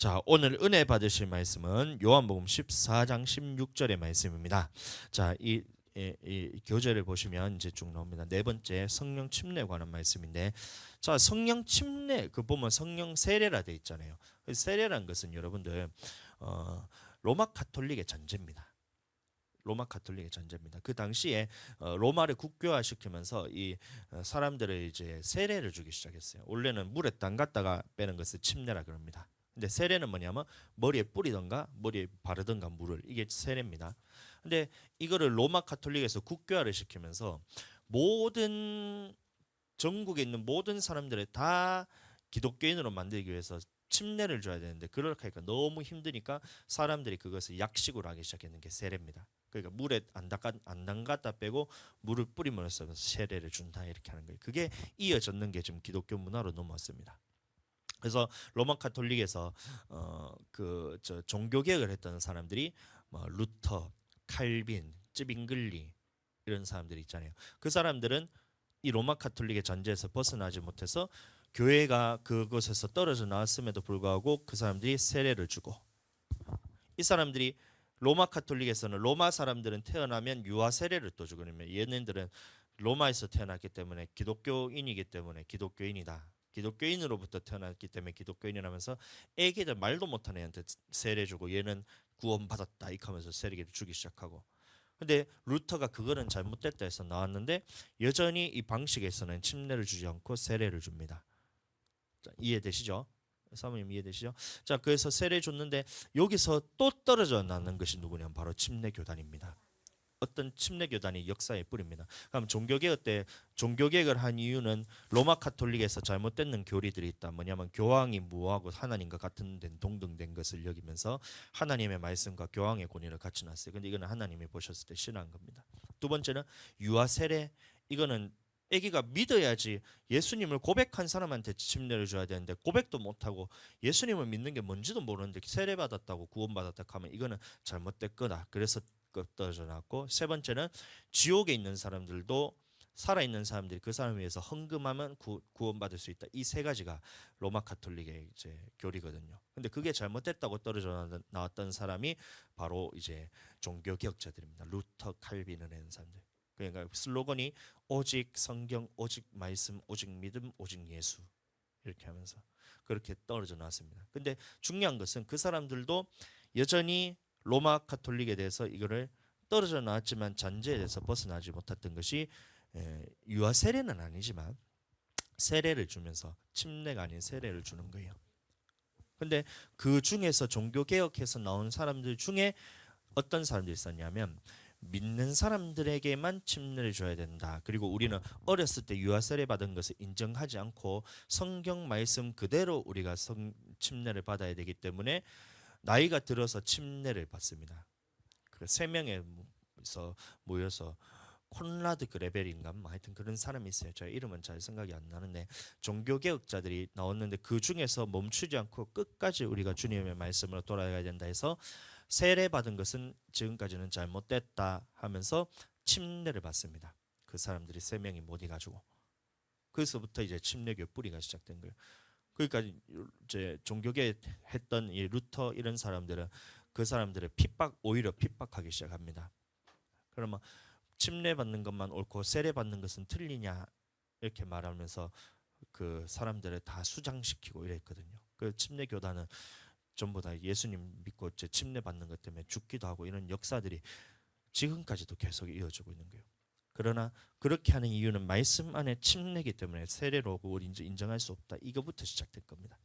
자, 오늘 은혜 받으실 말씀은 요한복음 14장 16절의 말씀입니다. 자, 이 교재를 보시면 이제 쭉 나옵니다. 네 번째 성령 침례에 관한 말씀인데, 자, 성령 침례 그 보면 성령 세례라 돼 있잖아요. 세례란 것은 여러분들 로마 가톨릭의 전제입니다. 로마 가톨릭의 전제입니다. 그 당시에 로마를 국교화 시키면서 이 사람들을 이제 세례를 주기 시작했어요. 원래는 물에 담갔다가 빼는 것을 침례라 그럽니다. 근데 세례는 뭐냐면 머리에 뿌리던가 머리에 바르던가 물을, 이게 세례입니다. 근데 이거를 로마 가톨릭에서 국교화를 시키면서 모든 전국에 있는 모든 사람들을 다 기독교인으로 만들기 위해서 침례를 줘야 되는데, 그렇게 하니까 너무 힘드니까 사람들이 그것을 약식으로 하기 시작했는 게 세례입니다. 그러니까 물에 안 담갔다 빼고 물을 뿌림으로써 세례를 준다, 이렇게 하는 거예요. 그게 이어졌는 게 지금 기독교 문화로 넘어왔습니다. 그래서 로마 카톨릭에서 종교 개혁을 했던 사람들이 뭐 루터, 칼빈, 쯔빙글리 이런 사람들이 있잖아요. 그 사람들은 이 로마 카톨릭의 전제에서 벗어나지 못해서 교회가 그곳에서 떨어져 나왔음에도 불구하고 그 사람들이 세례를 주고, 이 사람들이 로마 카톨릭에서는 로마 사람들은 태어나면 유아 세례를 또 주고, 그러면 얘네들은 로마에서 태어났기 때문에 기독교인이기 때문에 기독교인이다, 기독교인으로부터 태어났기 때문에 기독교인이라면서 애기들 말도 못하는 애한테 세례 주고 얘는 구원받았다 이렇게 하면서 세례를 주기 시작하고. 근데 루터가 그거는 잘못됐다 해서 나왔는데 여전히 이 방식에서는 침례를 주지 않고 세례를 줍니다. 자, 이해되시죠? 사모님 이해되시죠? 자, 그래서 세례 줬는데 여기서 또 떨어져 나는 것이 누구냐면 바로 침례교단입니다. 어떤 침례교단이 역사의 뿌리입니다. 그럼 종교개혁 때 종교개혁을 한 이유는 로마 카톨릭에서 잘못된 교리들이 있다. 뭐냐면 교황이 무하고 하나님과 같은 된 동등된 것을 여기면서 하나님의 말씀과 교황의 권위를 같이 놨어요. 근데 이거는 하나님이 보셨을 때 싫어한 겁니다. 두 번째는 유아 세례. 이거는 아기가 믿어야지, 예수님을 고백한 사람한테 침례를 줘야 되는데 고백도 못하고 예수님을 믿는 게 뭔지도 모르는데 세례받았다고 구원받았다 하면 이거는 잘못됐거나, 그래서 떨어져 나왔고, 세 번째는 지옥에 있는 사람들도 살아있는 사람들이 그 사람을 위해서 헌금하면 구원받을 수 있다. 이 세 가지가 로마 카톨릭의 이제 교리거든요. 근데 그게 잘못됐다고 떨어져 나왔던 사람이 바로 이제 종교 개혁자들입니다. 루터, 칼빈을 낸 사람들. 그러니까 슬로건이 오직 성경, 오직 말씀, 오직 믿음, 오직 예수, 이렇게 하면서 그렇게 떨어져 나왔습니다. 근데 중요한 것은 그 사람들도 여전히 로마 카톨릭에 대해서 이거를 떨어져 나왔지만 전제에 대해서 벗어나지 못했던 것이, 유아 세례는 아니지만 세례를 주면서 침례가 아닌 세례를 주는 거예요. 근데 그 중에서 종교 개혁해서 나온 사람들 중에 어떤 사람들이 있었냐면, 믿는 사람들에게만 침례를 줘야 된다. 그리고 우리는 어렸을 때 유아 세례 받은 것을 인정하지 않고 성경 말씀 그대로 우리가 침례를 받아야 되기 때문에 나이가 들어서 침례를 받습니다. 그 세 명에서 모여서 콘라드 그레벨인가 뭐 하여튼 그런 사람이 있어요. 제가 이름은 잘 생각이 안 나는데 종교 개혁자들이 나왔는데 그 중에서 멈추지 않고 끝까지 우리가 주님의 말씀으로 돌아가야 된다 해서 세례 받은 것은 지금까지는 잘못됐다 하면서 침례를 받습니다. 그 사람들이 세 명이 모이 가지고, 그래서부터 이제 침례교 뿌리가 시작된 거예요. 그러니까 이제 종교계 했던 이 루터 이런 사람들은 그 사람들을 오히려 핍박하기 시작합니다. 그러면 침례 받는 것만 옳고 세례 받는 것은 틀리냐 이렇게 말하면서 그 사람들을 다 수장시키고 이랬거든요. 그 침례 교단은 전부 다 예수님 믿고 침례 받는 것 때문에 죽기도 하고 이런 역사들이 지금까지도 계속 이어지고 있는 거예요. 그러나 그렇게 하는 이유는 말씀 안에 침례이기 때문에 세례로 그걸 인정할 수 없다. 이거부터 시작된 겁니다.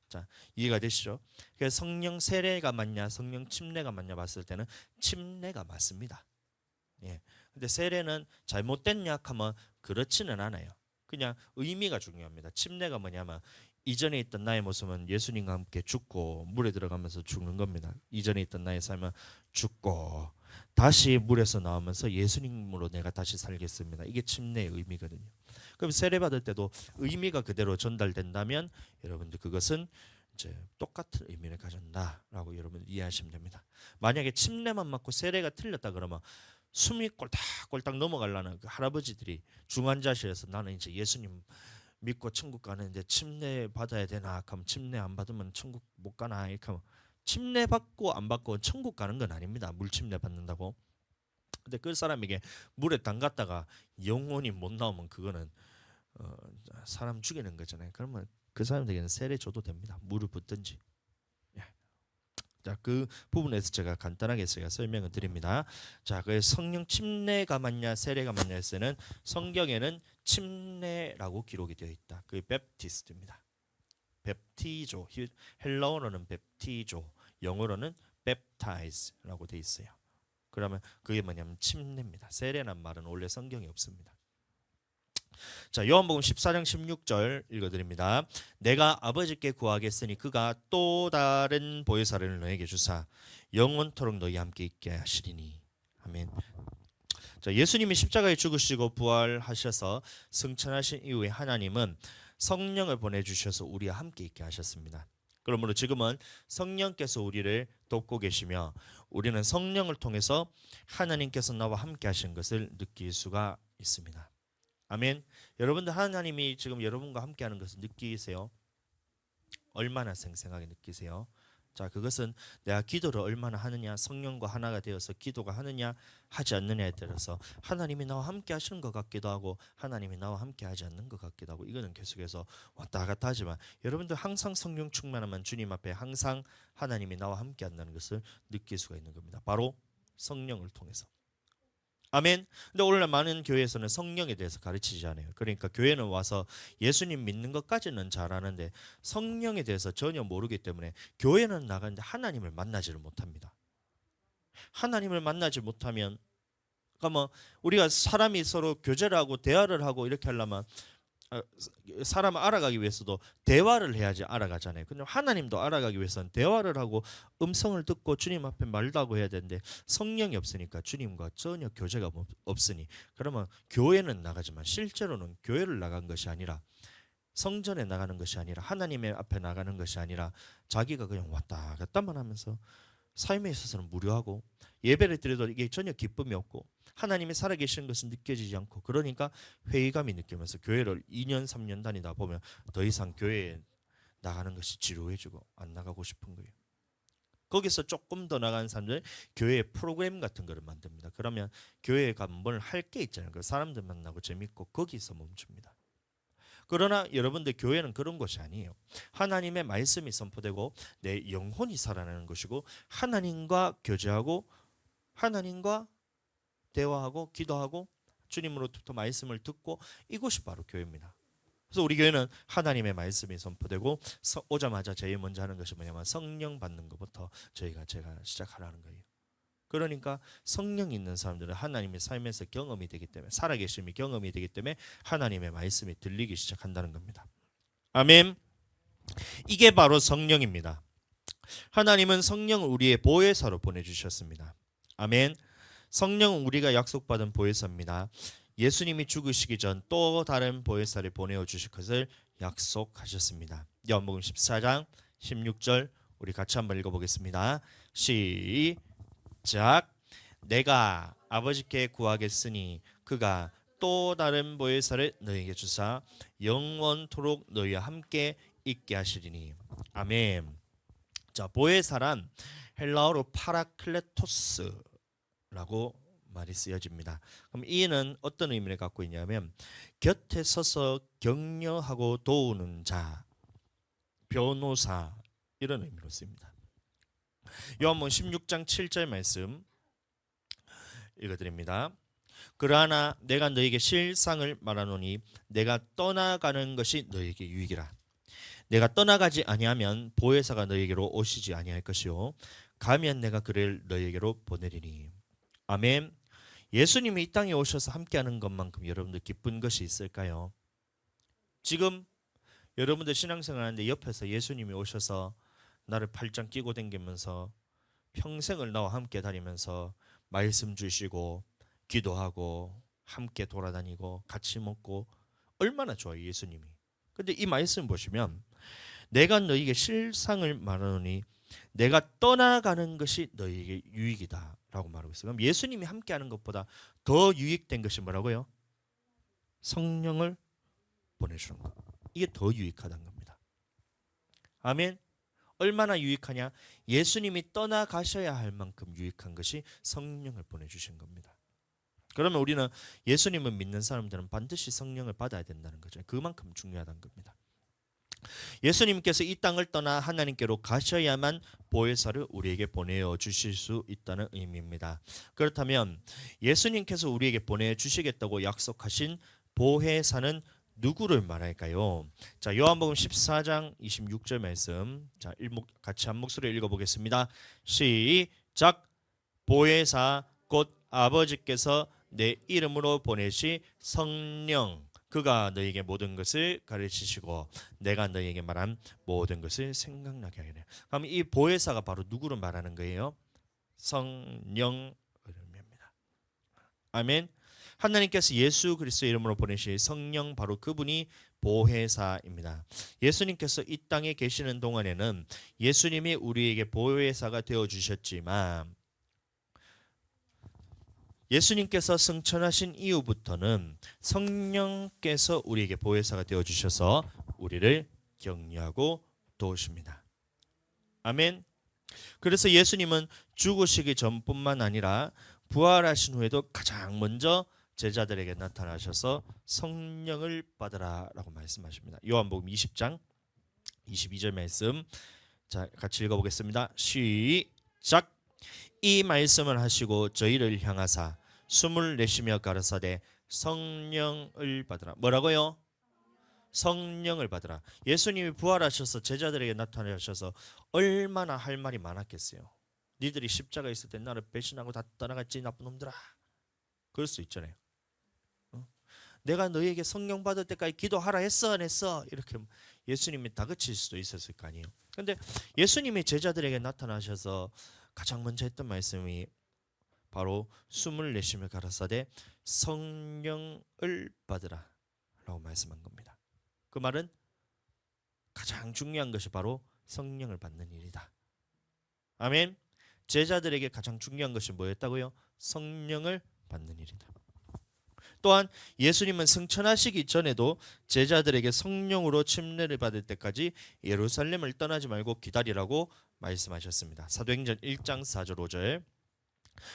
자, 이해가 되시죠? 그래서 성령 세례가 맞냐, 성령 침례가 맞냐 봤을 때는 침례가 맞습니다. 예. 근데 세례는 잘못됐냐 하면 그렇지는 않아요. 그냥 의미가 중요합니다. 침례가 뭐냐면 이전에 있던 나의 모습은 예수님과 함께 죽고 물에 들어가면서 죽는 겁니다. 이전에 있던 나의 삶은 죽고 다시 물에서 나오면서 예수님으로 내가 다시 살겠습니다. 이게 침례의 의미거든요. 그럼 세례 받을 때도 의미가 그대로 전달된다면 여러분들 그것은 이제 똑같은 의미를 가진다라고 여러분 이해하시면 됩니다. 만약에 침례만 맞고 세례가 틀렸다 그러면 숨이 꼴딱꼴딱 넘어가려는 그 할아버지들이 중환자실에서 나는 이제 예수님 믿고 천국 가는데 침례 받아야 되나? 그럼 침례 안 받으면 천국 못 가나? 이렇게 하면 침례 받고 안 받고 천국 가는 건 아닙니다. 물 침례 받는다고. 근데 그 사람에게 물에 담갔다가 영혼이 못 나오면 그거는 어, 사람 죽이는 거잖아요. 그러면 그 사람들에게는 세례 줘도 됩니다. 물을 붓든지. 예. 자, 그 부분에서 제가 간단하게 제가 설명을 드립니다. 자, 그 성령 침례가 맞냐 세례가 맞냐 에서는 성경에는 침례라고 기록이 되어 있다. 그 베프티스트입니다. 베프티조, 헬라어로는 베프티조, 영어로는 baptize라고 되어 있어요. 그러면 그게 뭐냐면 침례입니다. 세례란 말은 원래 성경에 없습니다. 자, 요한복음 14장 16절 읽어드립니다. 내가 아버지께 구하겠으니 그가 또 다른 보혜사를 너에게 주사 영원토록 너희 함께 있게 하시리니. 아멘. 자, 예수님이 십자가에 죽으시고 부활하셔서 승천하신 이후에 하나님은 성령을 보내주셔서 우리와 함께 있게 하셨습니다. 그러므로 지금은 성령께서 우리를 돕고 계시며 우리는 성령을 통해서 하나님께서 나와 함께 하신 것을 느낄 수가 있습니다. 아멘. 여러분들 하나님이 지금 여러분과 함께하는 것을 느끼세요? 얼마나 생생하게 느끼세요? 자, 그것은 내가 기도를 얼마나 하느냐, 성령과 하나가 되어서 기도가 하느냐 하지 않느냐에 따라서 하나님이 나와 함께 하시는 것 같기도 하고 하나님이 나와 함께 하지 않는 것 같기도 하고 이거는 계속해서 왔다 갔다 하지만 여러분들 항상 성령 충만하면 주님 앞에 항상 하나님이 나와 함께 한다는 것을 느낄 수가 있는 겁니다. 바로 성령을 통해서. 아멘. 근데 오늘날 많은 교회에서는 성령에 대해서 가르치지 않아요. 그러니까 교회는 와서 예수님 믿는 것까지는 잘하는데 성령에 대해서 전혀 모르기 때문에 교회는 나가는데 하나님을 만나지를 못합니다. 하나님을 만나지 못하면 그러니까 뭐 우리가 사람이 서로 교제를 하고 대화를 하고 이렇게 하려면 사람을 알아가기 위해서도 대화를 해야지 알아가잖아요. 근데 하나님도 알아가기 위해서는 대화를 하고 음성을 듣고 주님 앞에 말도 하고 해야 되는데 성령이 없으니까 주님과 전혀 교제가 없으니 그러면 교회는 나가지만 실제로는 교회를 나간 것이 아니라 성전에 나가는 것이 아니라 하나님의 앞에 나가는 것이 아니라 자기가 그냥 왔다 갔다만 하면서 삶에 있어서는 무료하고 예배를 드려도 이게 전혀 기쁨이 없고 하나님이 살아계시는 것은 느껴지지 않고 그러니까 회의감이 느끼면서 교회를 2년 3년 다니다 보면 더 이상 교회에 나가는 것이 지루해지고 안 나가고 싶은 거예요. 거기서 조금 더 나가는 사람들 교회 프로그램 같은 거를 만듭니다. 그러면 교회에 가면 뭘 할 게 있잖아요. 그 사람들 만나고 재밌고 거기서 멈춥니다. 그러나 여러분들 교회는 그런 것이 아니에요. 하나님의 말씀이 선포되고 내 영혼이 살아나는 것이고 하나님과 교제하고 하나님과 대화하고 기도하고 주님으로부터 말씀을 듣고 이것이 바로 교회입니다. 그래서 우리 교회는 하나님의 말씀이 선포되고 오자마자 제일 먼저 하는 것이 뭐냐면 성령 받는 것부터 제가 시작하라는 거예요. 그러니까 성령 있는 사람들은 하나님의 삶에서 경험이 되기 때문에 살아계심이 경험이 되기 때문에 하나님의 말씀이 들리기 시작한다는 겁니다. 아멘. 이게 바로 성령입니다. 하나님은 성령을 우리의 보혜사로 보내주셨습니다. 아멘. 성령은 우리가 약속받은 보혜사입니다. 예수님이 죽으시기 전 또 다른 보혜사를 보내어 주실 것을 약속하셨습니다. 요한복음 14장 16절 우리 같이 한번 읽어보겠습니다. 시작. 내가 아버지께 구하겠으니 그가 또 다른 보혜사를 너희에게 주사 영원토록 너희와 함께 있게 하시리니. 아멘. 자, 보혜사란 헬라어로 파라클레토스라고 말이 쓰여집니다. 그럼 이는 어떤 의미를 갖고 있냐면 곁에 서서 격려하고 도우는 자, 변호사 이런 의미로 쓰입니다. 요한복음 16장 7절 말씀 읽어드립니다. 그러나 내가 너에게 실상을 말하노니 내가 떠나가는 것이 너에게 유익이라. 내가 떠나가지 아니하면 보혜사가 너에게로 오시지 아니할 것이요 가면 내가 그를 너에게로 보내리니. 아멘. 예수님이 이 땅에 오셔서 함께하는 것만큼 여러분들 기쁜 것이 있을까요? 지금 여러분들 신앙생활 하는데 옆에서 예수님이 오셔서 나를 팔짱 끼고 다니면서 평생을 나와 함께 다니면서 말씀 주시고 기도하고 함께 돌아다니고 같이 먹고 얼마나 좋아요 예수님이. 근데 이 말씀 보시면 내가 너희에게 실상을 말하노니 내가 떠나가는 것이 너희에게 유익이다 라고 말하고 있어요. 그럼 예수님이 함께하는 것보다 더 유익된 것이 뭐라고요? 성령을 보내주는 것. 이게 더 유익하다는 겁니다. 아멘. 얼마나 유익하냐? 예수님이 떠나가셔야 할 만큼 유익한 것이 성령을 보내주신 겁니다. 그러면 우리는 예수님을 믿는 사람들은 반드시 성령을 받아야 된다는 거죠. 그만큼 중요하다는 겁니다. 예수님께서 이 땅을 떠나 하나님께로 가셔야만 보혜사를 우리에게 보내어 주실 수 있다는 의미입니다. 그렇다면 예수님께서 우리에게 보내주시겠다고 약속하신 보혜사는 누구를 말할까요? 자, 요한복음 14장 26절 말씀. 자, 같이 한 목소리로 읽어보겠습니다. 시작. 보혜사 곧 아버지께서 내 이름으로 보내시 성령, 그가 너에게 모든 것을 가르치시고 내가 너에게 말한 모든 것을 생각나게 하리라. 그럼 이 보혜사가 바로 누구를 말하는 거예요? 성령을 의미합니다. 아멘. 하나님께서 예수 그리스도의 이름으로 보내신 성령, 바로 그분이 보혜사입니다. 예수님께서 이 땅에 계시는 동안에는 예수님이 우리에게 보혜사가 되어 주셨지만 예수님께서 승천하신 이후부터는 성령께서 우리에게 보혜사가 되어 주셔서 우리를 격려하고 도우십니다. 아멘. 그래서 예수님은 죽으시기 전뿐만 아니라 부활하신 후에도 가장 먼저 제자들에게 나타나셔서 성령을 받으라 라고 말씀하십니다. 요한복음 20장 22절 말씀. 자, 같이 읽어보겠습니다. 시작. 이 말씀을 하시고 저희를 향하사 숨을 내쉬며 가라사대 성령을 받으라. 뭐라고요? 성령을 받으라. 예수님이 부활하셔서 제자들에게 나타나셔서 얼마나 할 말이 많았겠어요. 니들이 십자가에 있을 때 나를 배신하고 다 떠나갔지 나쁜 놈들아. 그럴 수 있잖아요. 내가 너희에게 성령 받을 때까지 기도하라 했어 안 했어? 이렇게 예수님이 다그칠 수도 있었을 거 아니에요. 근데 예수님이 제자들에게 나타나셔서 가장 먼저 했던 말씀이 바로 숨을 내쉬며 가라사대 성령을 받으라 라고 말씀한 겁니다. 그 말은 가장 중요한 것이 바로 성령을 받는 일이다. 아멘. 제자들에게 가장 중요한 것이 뭐였다고요? 성령을 받는 일이다. 또한 예수님은 승천하시기 전에도 제자들에게 성령으로 침례를 받을 때까지 예루살렘을 떠나지 말고 기다리라고 말씀하셨습니다. 사도행전 1장 4절 5절.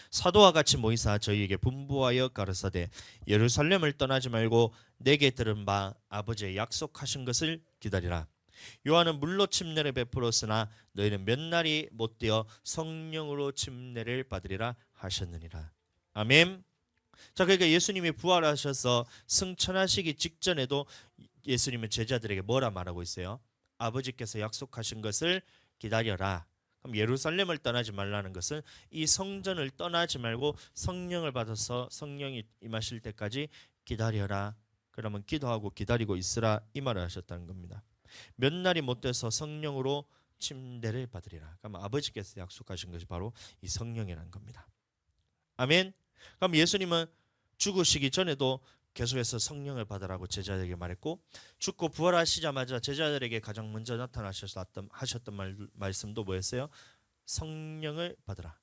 사도와 같이 모이사 저희에게 분부하여 가르사대 예루살렘을 떠나지 말고 내게 들은 바 아버지의 약속하신 것을 기다리라. 요한은 물로 침례를 베풀었으나 너희는 몇 날이 못되어 성령으로 침례를 받으리라 하셨느니라. 아멘. 자, 그러니까 예수님이 부활하셔서 승천하시기 직전에도 예수님은 제자들에게 뭐라 말하고 있어요? 아버지께서 약속하신 것을 기다려라. 그럼 예루살렘을 떠나지 말라는 것은 이 성전을 떠나지 말고 성령을 받아서 성령이 임하실 때까지 기다려라. 그러면 기도하고 기다리고 있으라 이 말을 하셨다는 겁니다. 몇 날이 못 돼서 성령으로 침례를 받으리라. 그럼 아버지께서 약속하신 것이 바로 이 성령이라는 겁니다. 아멘. 그럼 예수님은 죽으시기 전에도 계속해서 성령을 받으라고 제자들에게 말했고, 죽고 부활하시자마자 제자들에게 가장 먼저 나타나셨던 하셨던 말씀도 뭐였어요? 성령을 받으라.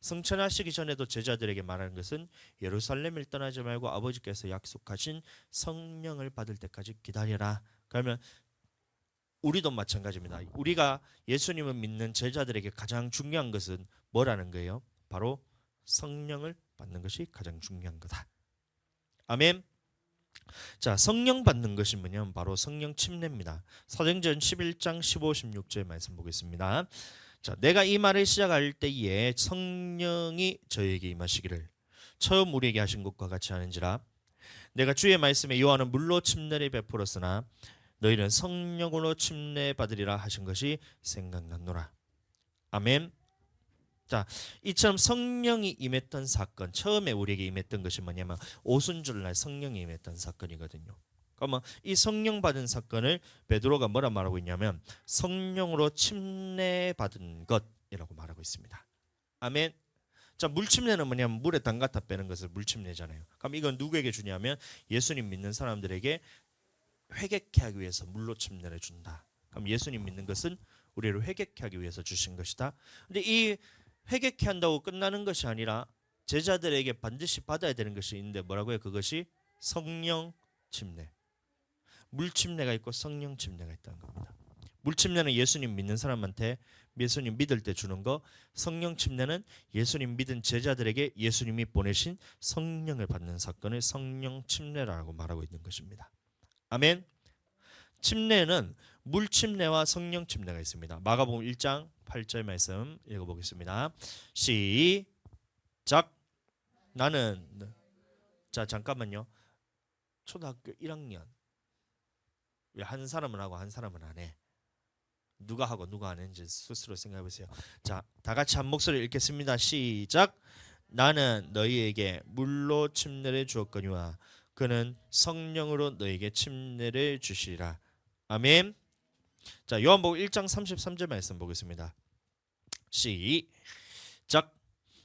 승천하시기 전에도 제자들에게 말하는 것은 예루살렘을 떠나지 말고 아버지께서 약속하신 성령을 받을 때까지 기다려라. 그러면 우리도 마찬가지입니다. 우리가 예수님을 믿는 제자들에게 가장 중요한 것은 뭐라는 거예요? 바로 성령을 받는 것이 가장 중요한 거다. 아멘. 자, 성령 받는 것이 뭐냐면 바로 성령 침례입니다. 사도행전 11장 15, 16절 말씀 보겠습니다. 자, 내가 이 말을 시작할 때에 성령이 저에게 임하시기를 처음 우리에게 하신 것과 같이 하는지라. 내가 주의 말씀에 요한은 물로 침례를 베풀었으나 너희는 성령으로 침례 받으리라 하신 것이 생각났노라. 아멘. 자, 이처럼 성령이 임했던 사건, 처음에 우리에게 임했던 것이 뭐냐면 오순절날 성령이 임했던 사건이거든요. 그러면 이 성령 받은 사건을 베드로가 뭐라 말하고 있냐면 성령으로 침례 받은 것이라고 말하고 있습니다. 아멘. 자, 물침례는 뭐냐면 물에 담갔다 빼는 것을 물침례잖아요. 그럼 이건 누구에게 주냐면 예수님 믿는 사람들에게 회개케 하기 위해서 물로 침례를 준다. 그럼 예수님 믿는 것은 우리를 회개케 하기 위해서 주신 것이다. 근데 이 회개케 한다고 끝나는 것이 아니라 제자들에게 반드시 받아야 되는 것이 있는데 뭐라고요? 그것이 성령 침례. 물침례가 있고 성령 침례가 있다는 겁니다. 물침례는 예수님 믿는 사람한테 예수님 믿을 때 주는 거, 성령 침례는 예수님 믿은 제자들에게 예수님이 보내신 성령을 받는 사건을 성령 침례라고 말하고 있는 것입니다. 아멘. 침례는 물 침례와 성령 침례가 있습니다. 마가복음 1장 8절 말씀 읽어보겠습니다. 시작. 나는 자 잠깐만요. 초등학교 1학년 왜 한 사람은 하고 한 사람은 안 해? 누가 하고 누가 안 했는지 스스로 생각해 보세요. 자, 다 같이 한 목소리 읽겠습니다. 시작. 나는 너희에게 물로 침례를 주었거니와 그는 성령으로 너희에게 침례를 주시리라. 아멘. 자, 요한복음 1장 33절 말씀 보겠습니다. 시작.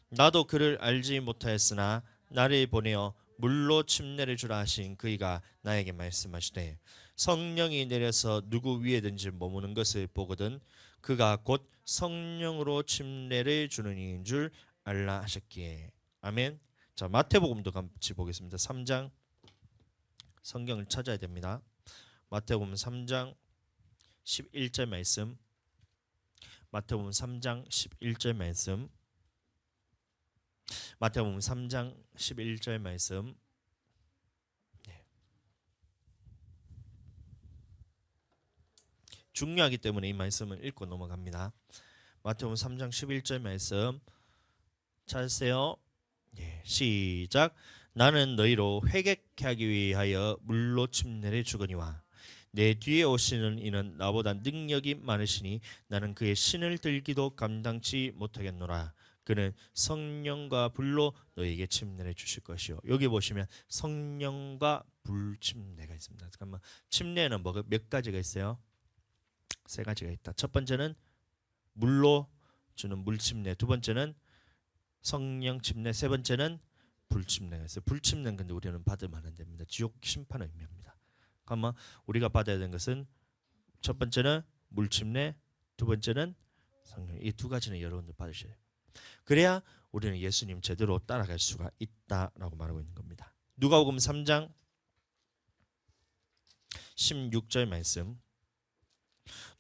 나도 그를 알지 못하였으나 나를 보내어 물로 침례를 주라 하신 그이가 나에게 말씀하시되 성령이 내려서 누구 위에든지 머무는 것을 보거든 그가 곧 성령으로 침례를 주는 이인 줄 알라 하셨기에. 아멘. 자, 마태복음도 같이 보겠습니다. 3장 성경을 찾아야 됩니다. 마태복음 3장 11절 말씀. 마태복음 3장 11절 말씀. 마태복음 3장 11절 말씀. 중요하기 때문에 이 말씀을 읽고 넘어갑니다. 마태복음 3장 11절 말씀 찾으세요. 예, 시작. 나는 너희로 회개케 하기 위하여 물로 침례를 주거니와 내 뒤에 오시는 이는 나보다 능력이 많으시니 나는 그의 신을 들기도 감당치 못하겠노라. 그는 성령과 불로 너희에게 침례를 주실 것이요. 여기 보시면 성령과 불 침례가 있습니다. 잠깐만, 침례는 몇 가지가 있어요? 세 가지가 있다. 첫 번째는 물로 주는 물 침례, 두 번째는 성령 침례, 세 번째는 불 침례가 있어요. 불 침례는 근데 우리는 받으면 안 됩니다. 지옥 심판을 의미합니다. 그러면 우리가 받아야 되는 것은 첫 번째는 물 침례, 두 번째는 성령. 이 두 가지는 여러분들 받으셔야 돼요. 그래야 우리는 예수님 제대로 따라갈 수가 있다라고 말하고 있는 겁니다. 누가복음 3장 16절 말씀.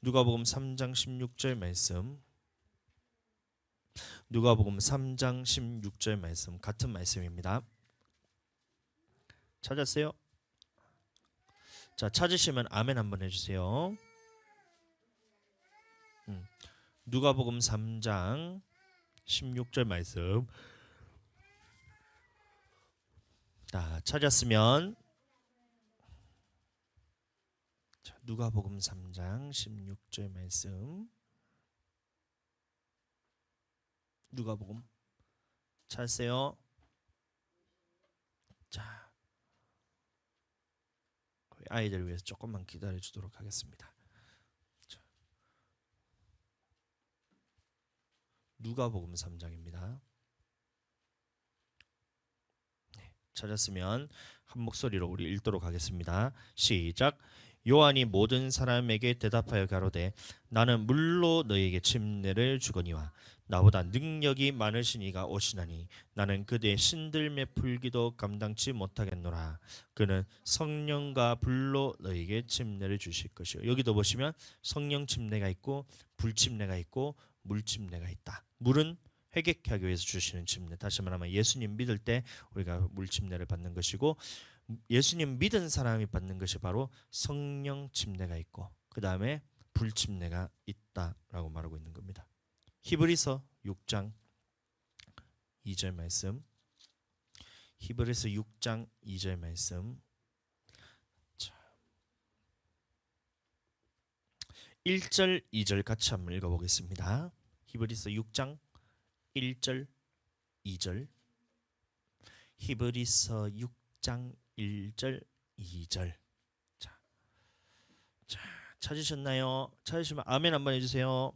누가복음 3장 16절 말씀. 누가복음 3장 16절 말씀 같은 말씀입니다. 찾았어요? 자, 찾으시면 아멘 한번 해주세요. 누가복음 3장 16절 말씀. 자, 찾았으면 자, 누가복음 3장 16절 말씀. 누가복음 찾으세요. 자, 아이들 위해서 조금만 기다려 주도록 하겠습니다. 자, 누가복음 3장입니다. 네, 찾았으면 한 목소리로 우리 읽도록 하겠습니다. 시작. 요한이 모든 사람에게 대답하여 가로되 나는 물로 너희에게 침례를 주거니와 나보다 능력이 많으신 이가 오시나니 나는 그대의 신들매 풀기도 감당치 못하겠노라. 그는 성령과 불로 너희에게 침례를 주실 것이요. 여기도 보시면 성령 침례가 있고 불 침례가 있고 물 침례가 있다. 물은 회개케 하기 위해서 주시는 침례. 다시 말하면 예수님 믿을 때 우리가 물 침례를 받는 것이고 예수님 믿은 사람이 받는 것이 바로 성령 침례가 있고 그 다음에 불 침례가 있다라고 말하고 있는 겁니다. 히브리서 6장 2절 말씀. 히브리서 6장 2절 말씀. 자, 1절 2절 같이 한번 읽어보겠습니다. 히브리서 6장 1절 2절. 히브리서 6장 1절 2절. 자, 찾으셨나요? 찾으시면 아멘 한번 해주세요.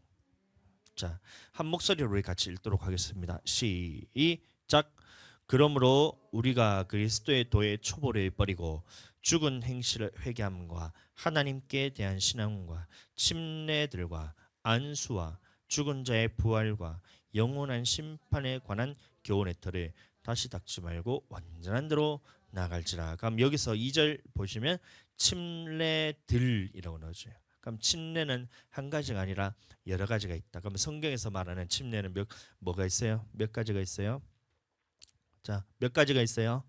자, 한 목소리로 우리 같이 읽도록 하겠습니다. 시작. 그러므로 우리가 그리스도의 도에 초보를 버리고 죽은 행실을 회개함과 하나님께 대한 신앙과 침례들과 안수와 죽은 자의 부활과 영원한 심판에 관한 교훈의 터를 다시 닦지 말고 완전한 대로 나갈지라. 그럼 여기서 2절 보시면 침례들이라고 넣어줘요. 그럼 침례는 한 가지가 아니라 여러 가지가 있다. 그럼 성경에서 말하는 침례는 뭐가 있어요? 몇 가지가 있어요? 자, 몇 가지가 있어요?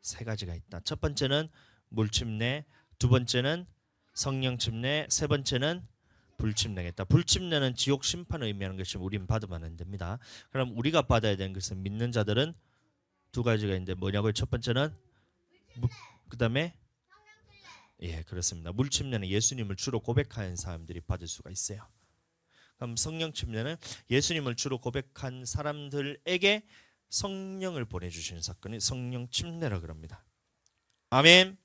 세 가지가 있다. 첫 번째는 물침례, 두 번째는 성령 침례, 세 번째는 불침례가 있다. 불침례는 지옥 심판을 의미하는 것이면 우리는 받으면 안 됩니다. 그럼 우리가 받아야 되는 것은 믿는 자들은 두 가지가 있는데 뭐냐고요? 첫 번째는 그다음에 예, 그렇습니다. 물침례는 예수님을 주로 고백하는 사람들이 받을 수가 있어요. 그럼 성령 침례는 예수님을 주로 고백한 사람들에게 성령을 보내주시는 사건이 성령 침례라 그럽니다. 아멘.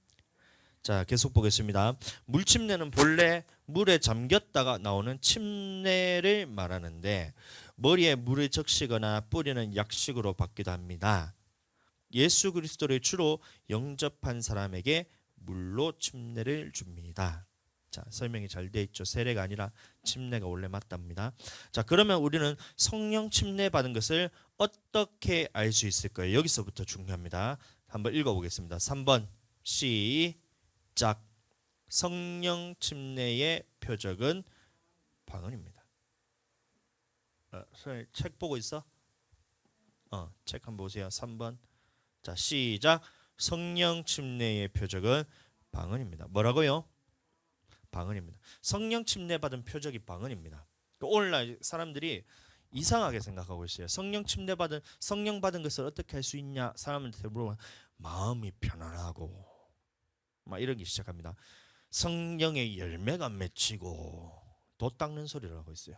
자, 계속 보겠습니다. 물침례는 본래 물에 잠겼다가 나오는 침례를 말하는데 머리에 물을 적시거나 뿌리는 약식으로 받기도 합니다. 예수 그리스도를 주로 영접한 사람에게 물로 침례를 줍니다. 자, 설명이 잘 돼 있죠. 세례가 아니라 침례가 원래 맞답니다. 자, 그러면 우리는 성령 침례 받은 것을 어떻게 알 수 있을 거예요? 여기서부터 중요합니다. 한번 읽어보겠습니다. 3번 시작. 성령 침례의 표적은 방언입니다. 책 보고 있어? 책 한번 보세요. 3번. 자, 시작. 성령 침례의 표적은 방언입니다. 뭐라고요? 방언입니다. 성령 침례 받은 표적이 방언입니다. 오늘날 사람들이 이상하게 생각하고 있어요. 성령 받은 것을 어떻게 할 수 있냐? 사람한테 물어보면 마음이 편안하고 막 이러기 시작합니다. 성령의 열매가 맺히고 도 닦는 소리를 하고 있어요.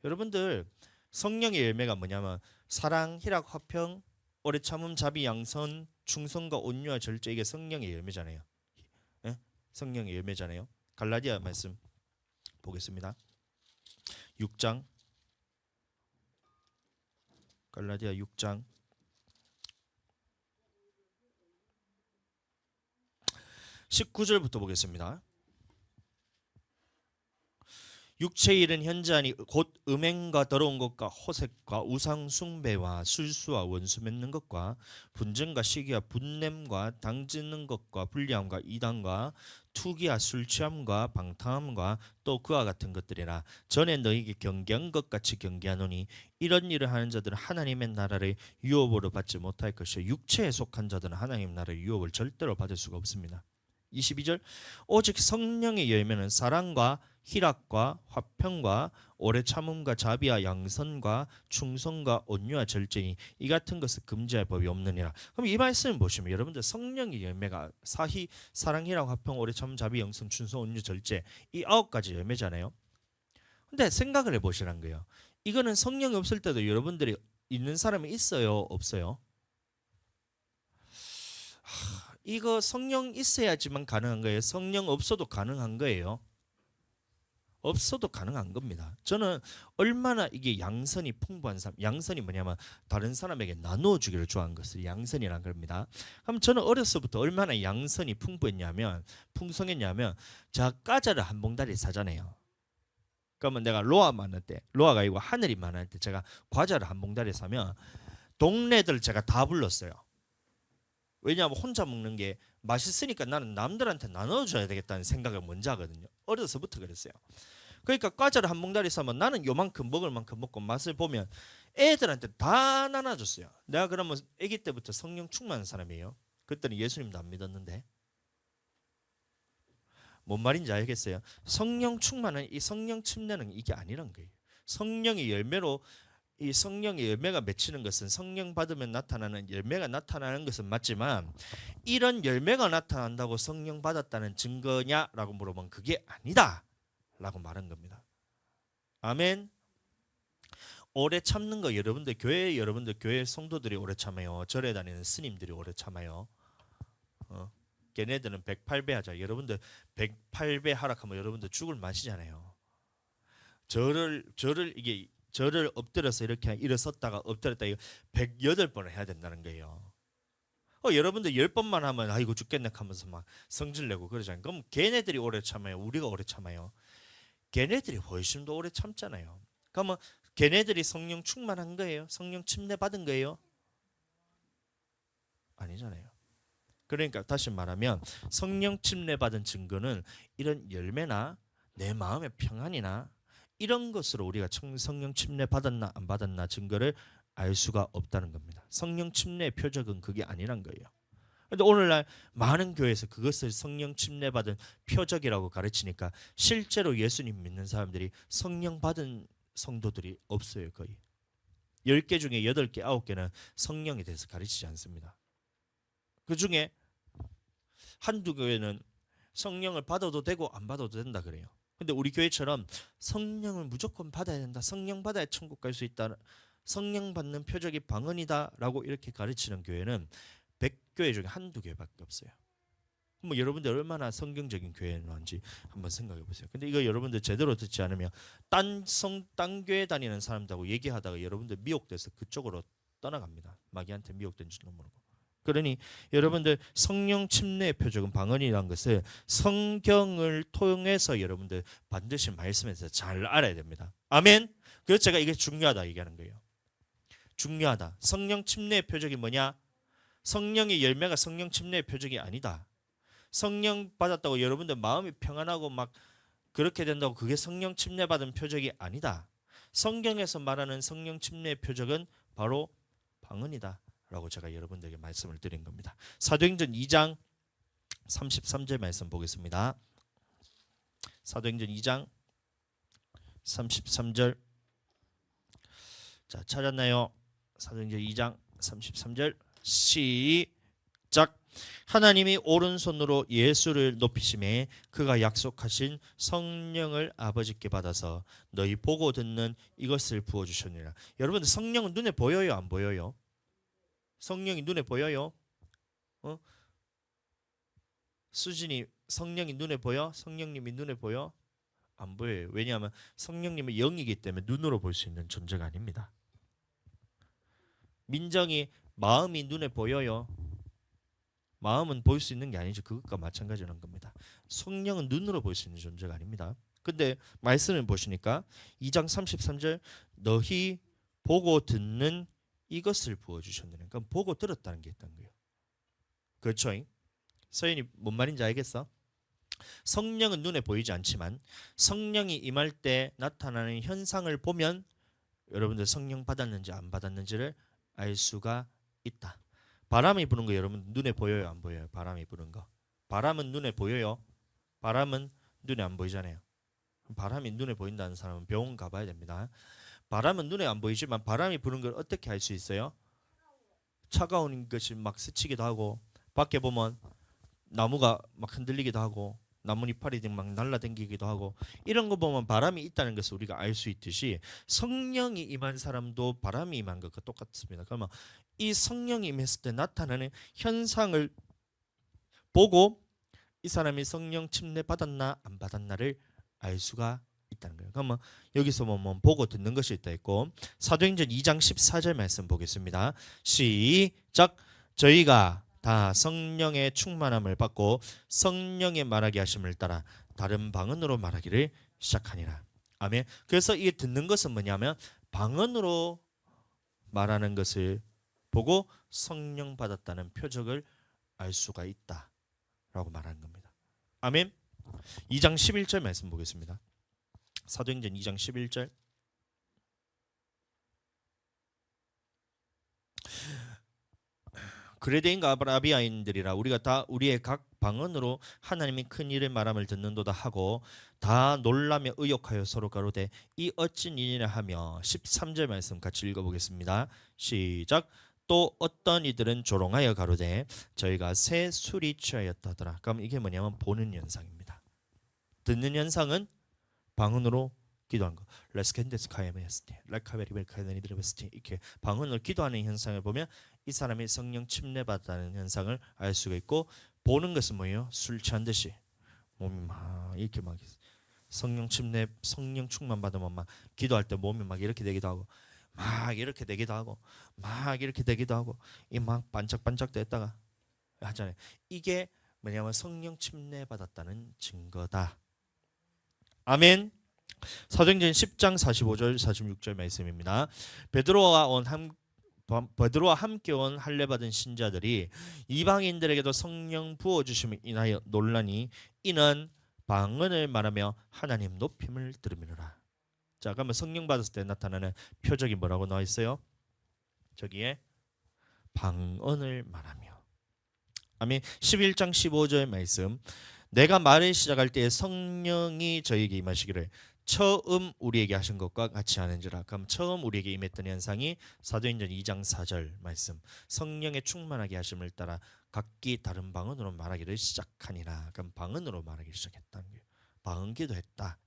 여러분들 성령의 열매가 뭐냐면 사랑, 희락, 화평, 오래 참음, 자비, 양선, 충성과 온유와 절제, 이게 성령의 열매잖아요. 예? 성령의 열매잖아요. 갈라디아 말씀 보겠습니다. 6장 갈라디아 6장 19절부터 보겠습니다. 육체의 일은 현저하니 곧 음행과 더러운 것과 호색과 우상 숭배와 술수와 원수 맺는 것과 분쟁과 시기와 분냄과 당짓는 것과 불리함과 이단과 투기와 술 취함과 방탕함과 또 그와 같은 것들이라. 전에 너희에게 경계한 것 같이 경계하노니 이런 일을 하는 자들은 하나님의 나라를 유업으로 받지 못할 것이요 육체에 속한 자들은 하나님의 나라의 유업을 절대로 받을 수가 없습니다. 22절 오직 성령의 열매는 사랑과 희락과 화평과 오래 참음과 자비와 양선과 충성과 온유와 절제니 이 같은 것을 금지할 법이 없느니라. 그럼 이 말씀을 보시면 여러분들 성령의 열매가 사랑, 희락, 화평, 오래 참음, 자비, 양선, 충성, 온유, 절제 이 9가지 열매잖아요. 근데 생각을 해보시란 거예요. 이거는 성령이 없을 때도 여러분들이 있는 사람이 있어요? 없어요? 이거 성령 있어야지만 가능한 거예요? 성령 없어도 가능한 거예요? 없어도 가능한 겁니다. 저는 얼마나 이게 양선이 풍부한 사람, 양선이 뭐냐면 다른 사람에게 나누어 주기를 좋아하는 것을 양선이라는 겁니다. 그럼 저는 어렸을부터 얼마나 양선이 풍성했냐면 제가 과자를 한 봉다리 사잖아요. 그러면 내가 로아 많을 때, 로아가 아니고 하늘이 많을 때 제가 과자를 한 봉다리 사면 동네들 제가 다 불렀어요. 왜냐하면 혼자 먹는 게 맛있으니까 나는 남들한테 나눠줘야 되겠다는 생각을 먼저 하거든요. 어려서부터 그랬어요. 그러니까 과자를 한 봉다리 사면 나는 요만큼 먹을 만큼 먹고 맛을 보면 애들한테 다 나눠줬어요. 내가 그러면 아기 때부터 성령 충만한 사람이에요. 그때는 예수님도 안 믿었는데. 뭔 말인지 알겠어요? 성령 충만은 이 성령 침례는 이게 아니란 거예요. 성령의 열매로 이 성령의 열매가 맺히는 것은 성령 받으면 나타나는 열매가 나타나는 것은 맞지만 이런 열매가 나타난다고 성령 받았다는 증거냐라고 물어보면 그게 아니다 라고 말한 겁니다. 아멘. 오래 참는 거 여러분들 교회 성도들이 오래 참아요. 절에 다니는 스님들이 오래 참아요. 걔네들은 108배 하자. 여러분들 108배 하락하면 여러분들 죽을 맛이잖아요. 절을 엎드려서 이렇게 일어섰다가 엎드렸다 이거 108번을 해야 된다는 거예요. 여러분들 10번만 하면 아이고 죽겠네 하면서 막 성질내고 그러잖아요. 그럼 걔네들이 오래 참아요? 우리가 오래 참아요? 걔네들이 훨씬 더 오래 참잖아요. 그러면 걔네들이 성령 충만한 거예요? 성령 침례 받은 거예요? 아니잖아요. 그러니까 다시 말하면 성령 침례 받은 증거는 이런 열매나 내 마음의 평안이나 이런 것으로 우리가 성령 침례 받았나 안 받았나 증거를 알 수가 없다는 겁니다. 성령 침례의 표적은 그게 아니란 거예요. 그런데 오늘날 많은 교회에서 그것을 성령 침례 받은 표적이라고 가르치니까 실제로 예수님 믿는 사람들이 성령 받은 성도들이 없어요. 거의 10개 중에 8개, 9개는 성령에 대해서 가르치지 않습니다. 그 중에 한두 교회는 성령을 받아도 되고 안 받아도 된다 그래요. 근데 우리 교회처럼 성령을 무조건 받아야 된다, 성령 받아야 천국 갈 수 있다, 성령 받는 표적이 방언이다라고 이렇게 가르치는 교회는 100교회 중에 한두 교회밖에 없어요. 뭐 여러분들 얼마나 성경적인 교회인지 한번 생각해 보세요. 근데 이거 여러분들 제대로 듣지 않으면 딴 교회 다니는 사람들하고 얘기하다가 여러분들 미혹돼서 그쪽으로 떠나갑니다. 마귀한테 미혹된 줄도 모르고. 그러니 여러분들 성령 침례의 표적은 방언이라는 것을 성경을 통해서 여러분들 반드시 말씀에서 잘 알아야 됩니다. 아멘. 그래서 제가 이게 중요하다 얘기하는 거예요. 중요하다. 성령 침례의 표적이 뭐냐? 성령의 열매가 성령 침례의 표적이 아니다. 성령 받았다고 여러분들 마음이 평안하고 막 그렇게 된다고 그게 성령 침례 받은 표적이 아니다. 성경에서 말하는 성령 침례의 표적은 바로 방언이다 라고 제가 여러분들에게 말씀을 드린 겁니다. 사도행전 2장 33절 말씀 보겠습니다. 사도행전 2장 33절. 자, 찾았나요? 사도행전 2장 33절 시작. 하나님이 오른손으로 예수를 높이심에 그가 약속하신 성령을 아버지께 받아서 너희 보고 듣는 이것을 부어주셨느니라. 여러분들 성령은 눈에 보여요 안 보여요? 성령이 눈에 보여요? 수진이 성령이 눈에 보여? 성령님이 눈에 보여? 안 보여요. 왜냐하면 성령님은 영이기 때문에 눈으로 볼 수 있는 존재가 아닙니다. 민정이 마음이 눈에 보여요? 마음은 볼 수 있는 게 아니죠. 그것과 마찬가지라는 겁니다. 성령은 눈으로 볼 수 있는 존재가 아닙니다. 근데 말씀을 보시니까 2장 33절 너희 보고 듣는 이것을 부어주셨느냐. 그럼 보고 들었다는 게 있다는 거예요. 그렇죠? 서연이 뭔 말인지 알겠어? 성령은 눈에 보이지 않지만 성령이 임할 때 나타나는 현상을 보면 여러분들 성령 받았는지 안 받았는지를 알 수가 있다. 바람이 부는 거 여러분 눈에 보여요 안 보여요? 바람이 부는 거. 바람은 눈에 보여요? 바람은 눈에 안 보이잖아요. 바람이 눈에 보인다는 사람은 병원 가봐야 됩니다. 바람은 눈에 안 보이지만 바람이 부는 걸 어떻게 알 수 있어요? 차가운 것이 막 스치기도 하고 밖에 보면 나무가 막 흔들리기도 하고 나뭇이파리 막 날라다니기도 하고 이런 거 보면 바람이 있다는 것을 우리가 알 수 있듯이 성령이 임한 사람도 바람이 임한 것과 똑같습니다. 그러면 이 성령이 임했을 때 나타나는 현상을 보고 이 사람이 성령 침례 받았나 안 받았나를 알 수가 있다는 거예요. 그러면 여기서 뭐 보고 듣는 것이 있다 했고 사도행전 2장 14절 말씀 보겠습니다. 시작. 저희가 다 성령의 충만함을 받고 성령의 말하게 하심을 따라 다른 방언으로 말하기를 시작하니라. 아멘. 그래서 이게 듣는 것은 뭐냐면 방언으로 말하는 것을 보고 성령 받았다는 표적을 알 수가 있다라고 말하는 겁니다. 아멘. 2장 11절 말씀 보겠습니다. 사도행전 2장 11절. 그레데인과 아라비아인들이라 우리가 다 우리의 각 방언으로 하나님이 큰 일을 말함을 듣는도다 하고 다 놀라며 의욕하여 서로 가로되 이 어찌 일이냐 하며 13절 말씀 같이 읽어보겠습니다. 시작. 또 어떤 이들은 조롱하여 가로되 저희가 새 술이 취하였다더라. 그럼 이게 뭐냐면 보는 현상입니다. 듣는 현상은 방언으로 기도한 거. 이렇게 방언으로 기도하는 현상을 보면 이 사람이 성령 침례 받았다는 현상을 알 수가 있고 보는 것은 뭐예요? 술 취한 듯이 몸이 막 이렇게 막 성령 침례 성령 충만 받으면 막 기도할 때 몸이 막 이렇게 되기도 하고 막 이렇게 되기도 하고 막 이렇게 되기도 하고 이 막 반짝반짝 됐다가 하잖아요. 이게 뭐냐면 성령 침례 받았다는 증거다. 아멘. 사도행전 10장 45절 46절 말씀입니다. 베드로와 온 한 베드로와 함께 온 할례 받은 신자들이 이방인들에게도 성령 부어 주심을 인하여 논란이 이는 방언을 말하며 하나님 높임을 들음이니라. 자, 그러면 성령 받았을 때 나타나는 표적이 뭐라고 나와 있어요? 저기에 방언을 말하며. 아멘. 11장 15절 말씀. 내가 말을 시작할 때에 성령이 저에게 임하시기를 처음 우리에게 하신 것과 같이 하는지라. 그럼 처음 우리에게 임했던 현상이 사도행전 2장 4절 말씀. 성령의 충만하게 하심을 따라 각기 다른 방언으로 말하기를 시작하니라. 그럼 방언으로 말하기 시작했다는 거예요. 방언기도 했다.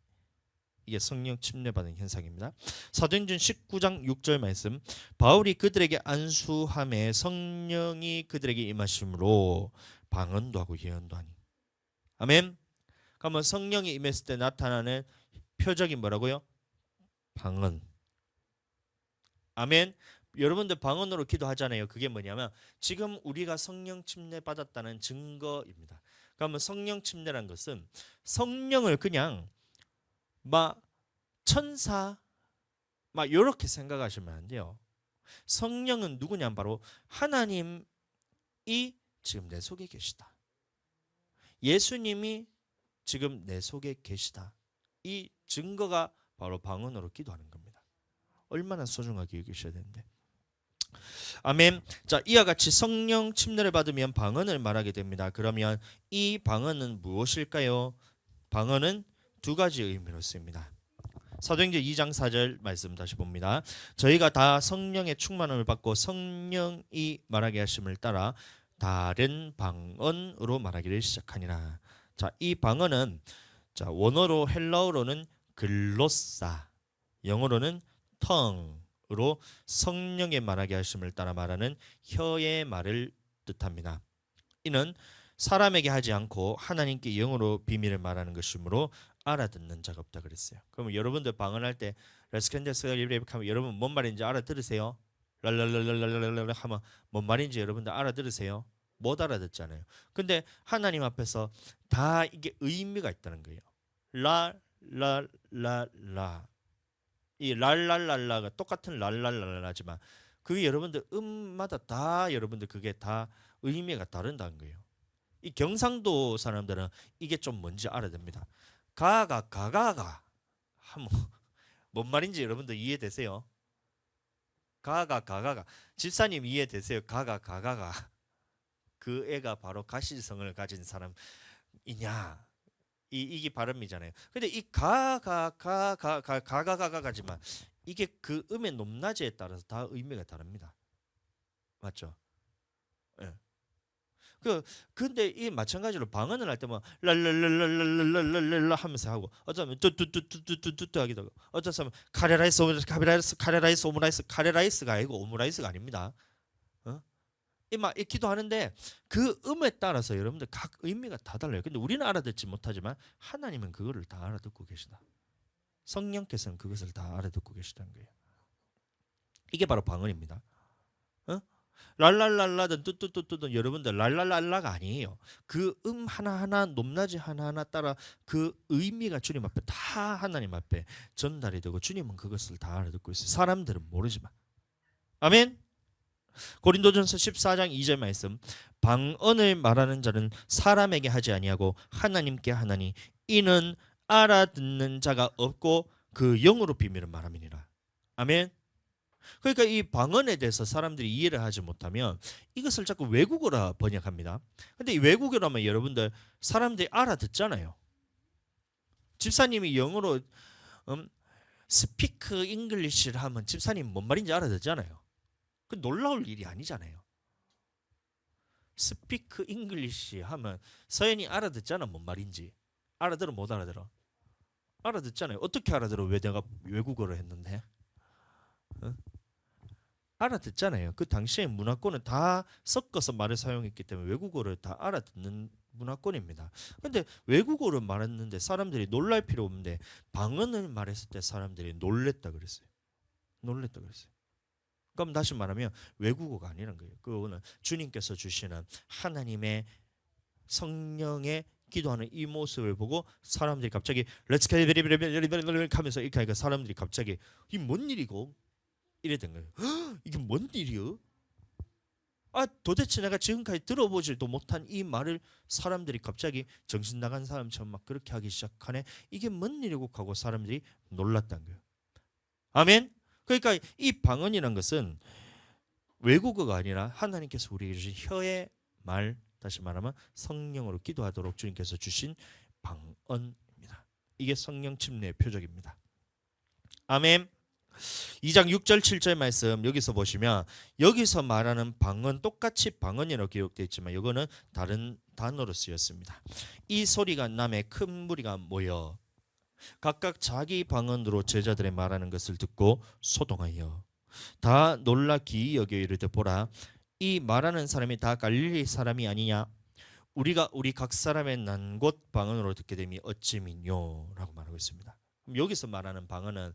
이게 성령 침례받은 현상입니다. 사도행전 19장 6절 말씀. 바울이 그들에게 안수함에 성령이 그들에게 임하심으로 방언도 하고 예언도 하니. 아멘. 그러면 성령이 임했을 때 나타나는 표적이 뭐라고요? 방언. 아멘. 여러분들 방언으로 기도하잖아요. 그게 뭐냐면 지금 우리가 성령 침례 받았다는 증거입니다. 그러면 성령 침례란 것은 성령을 그냥 막 천사 막 이렇게 생각하시면 안 돼요. 성령은 누구냐? 바로 하나님이 지금 내 속에 계시다. 예수님이 지금 내 속에 계시다. 이 증거가 바로 방언으로 기도하는 겁니다. 얼마나 소중하게 여기셔야 되는데. 아멘. 자, 이와 같이 성령 침례를 받으면 방언을 말하게 됩니다. 그러면 이 방언은 무엇일까요? 방언은 두 가지 의미로 쓰입니다. 사도행전 2장 4절 말씀 다시 봅니다. 저희가 다 성령의 충만함을 받고 성령이 말하게 하심을 따라 다른 방언으로 말하기를 시작하니라. 자, 이 방언은 자, 원어로 헬라어로는 글로사, 영어로는 tongue으로 성령의 말하게 하심을 따라 말하는 혀의 말을 뜻합니다. 이는 사람에게 하지 않고 하나님께 영으로 비밀을 말하는 것이므로 알아듣는 자가 없다 그랬어요. 그러면 여러분들 방언할 때 레스켄데스가 하면 여러분 뭔 말인지 알아들으세요? 랄랄랄랄랄랄랄 하면 뭔 말인지 여러분들 알아들으세요? 못 알아듣잖아요. 근데 하나님 앞에서 다 이게 의미가 있다는 거예요. 랄랄랄라 이 랄랄랄라가 똑같은 랄랄랄라지만 그게 여러분들 음마다 다 여러분들 그게 다 의미가 다른다는 거예요. 이 경상도 사람들은 이게 좀 뭔지 알아듣습니다. 가가 하면 뭔 말인지 여러분들 이해되세요? 가가 집사님 이해되세요? 가가 그 애가 바로 가시성을 가진 사람이냐 이게 발음이잖아요. 근데 이 가가가가가가가지만 이게 그 음의 높낮이에 따라서 다 의미가 다릅니다. 맞죠? 예. 근데 이 마찬가지로 방언을 할 때만 랄랄랄랄랄랄랄랄라 하면서 하고 어쩌면 뚜뚜뚜뚜뚜뚜뚜 하기도 하고 어쩌면 카레라이스 오므라이스가 아니고 오므라이스가 아닙니다. 이 기도하는데 그 음에 따라서 여러분들 각 의미가 다 달라요. 근데 우리는 알아듣지 못하지만 하나님은 그거를 다 알아듣고 계시다. 성령께서는 그것을 다 알아듣고 계시다는 거예요. 이게 바로 방언입니다. 랄랄랄라든 뚜뚜뚜뚜든 여러분들 랄랄랄라가 아니에요. 그 하나하나 높낮이 하나하나 따라 그 의미가 주님 앞에 다 하나님 앞에 전달이 되고 주님은 그것을 다 알아듣고 있어요. 사람들은 모르지만. 아멘. 고린도전서 14장 2절 말씀. 방언을 말하는 자는 사람에게 하지 아니하고 하나님께 하나니 이는 알아듣는 자가 없고 그 영으로 비밀을 말함이니라. 아멘. 그러니까 이 방언에 대해서 사람들이 이해를 하지 못하면 이것을 자꾸 외국어라 번역합니다. 근데 이 외국어라면 여러분들 사람들이 알아듣잖아요. 집사님이 영어로 스피크 잉글리시를 하면 집사님 뭔 말인지 알아듣잖아요. 그 놀라울 일이 아니잖아요. 스피크 잉글리시 하면 서연이 알아듣잖아. 뭔 말인지. 알아들어 못 알아들어? 알아듣잖아요. 어떻게 알아들어? 왜 내가 외국어를 했는데? 알아듣잖아요. 그 당시에 문화권은 다 섞어서 말을 사용했기 때문에 외국어를 다 알아듣는 문화권입니다. 근데 외국어를 말했는데 사람들이 놀랄 필요 없는데 방언을 말했을 때 사람들이 놀랬다 그랬어요. 놀랬다 그랬어요. 그럼 다시 말하면 외국어가 아니라는 거예요. 그거는 주님께서 주시는 하나님의 성령의 기도하는 이 모습을 보고 사람들이 갑자기 렛츠 하면서 이렇게 하니까 사람들이 갑자기 이 뭔 일이고 이래 된 거예요. 이게 뭔 일이요? 도대체 내가 지금까지 들어보지도 못한 이 말을 사람들이 갑자기 정신 나간 사람처럼 막 그렇게 하기 시작하네. 이게 뭔 일이고 하고 사람들이 놀랐다는 거예요. 아멘. 그러니까 이 방언이란 것은 외국어가 아니라 하나님께서 우리에게 주신 혀의 말, 다시 말하면 성령으로 기도하도록 주님께서 주신 방언입니다. 이게 성령 침례의 표적입니다. 아멘. 2장 6절 7절 말씀 여기서 보시면 여기서 말하는 방언 똑같이 방언이라고 기록되어 있지만 이거는 다른 단어로 쓰였습니다. 이 소리가 남에 큰 무리가 모여 각각 자기 방언으로 제자들의 말하는 것을 듣고 소동하여 다 놀라 기이 여겨 이르되 보라 이 말하는 사람이 다 갈릴리 사람이 아니냐 우리가 우리 각 사람의 난 곳 방언으로 듣게 됨이 어찌 믿뇨라고 말하고 있습니다. 그럼 여기서 말하는 방언은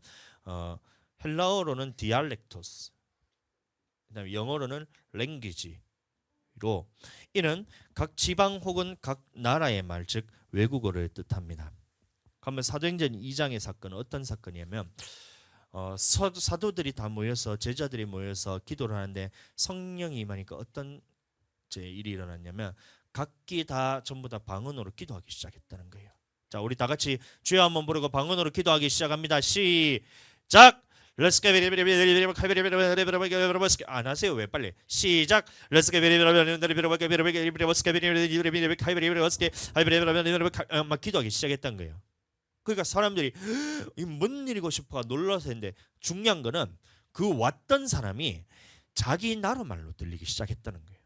헬라어로는 디알렉토스, 그다음에 영어로는 랭귀지로 이는 각 지방 혹은 각 나라의 말, 즉 외국어를 뜻합니다. 그러면 사도행전 2장의 사건은 어떤 사건이냐면 사도들이 다 모여서 제자들이 모여서 기도를 하는데 성령이 임하니까 어떤 일이 일어났냐면 각기 다 전부 다 방언으로 기도하기 시작했다는 거예요. 자, 우리 다 같이 주여 한번 부르고 방언으로 기도하기 시작합니다. 시작. 안 하세요 왜 빨리 시작. 막 기도하기 시작했던 거예요. 그러니까 사람들이 뭔 일이고 싶어 놀라서 했는데 중요한 거는 그 왔던 사람이 자기 나라 말로 들리기 시작했다는 거예요.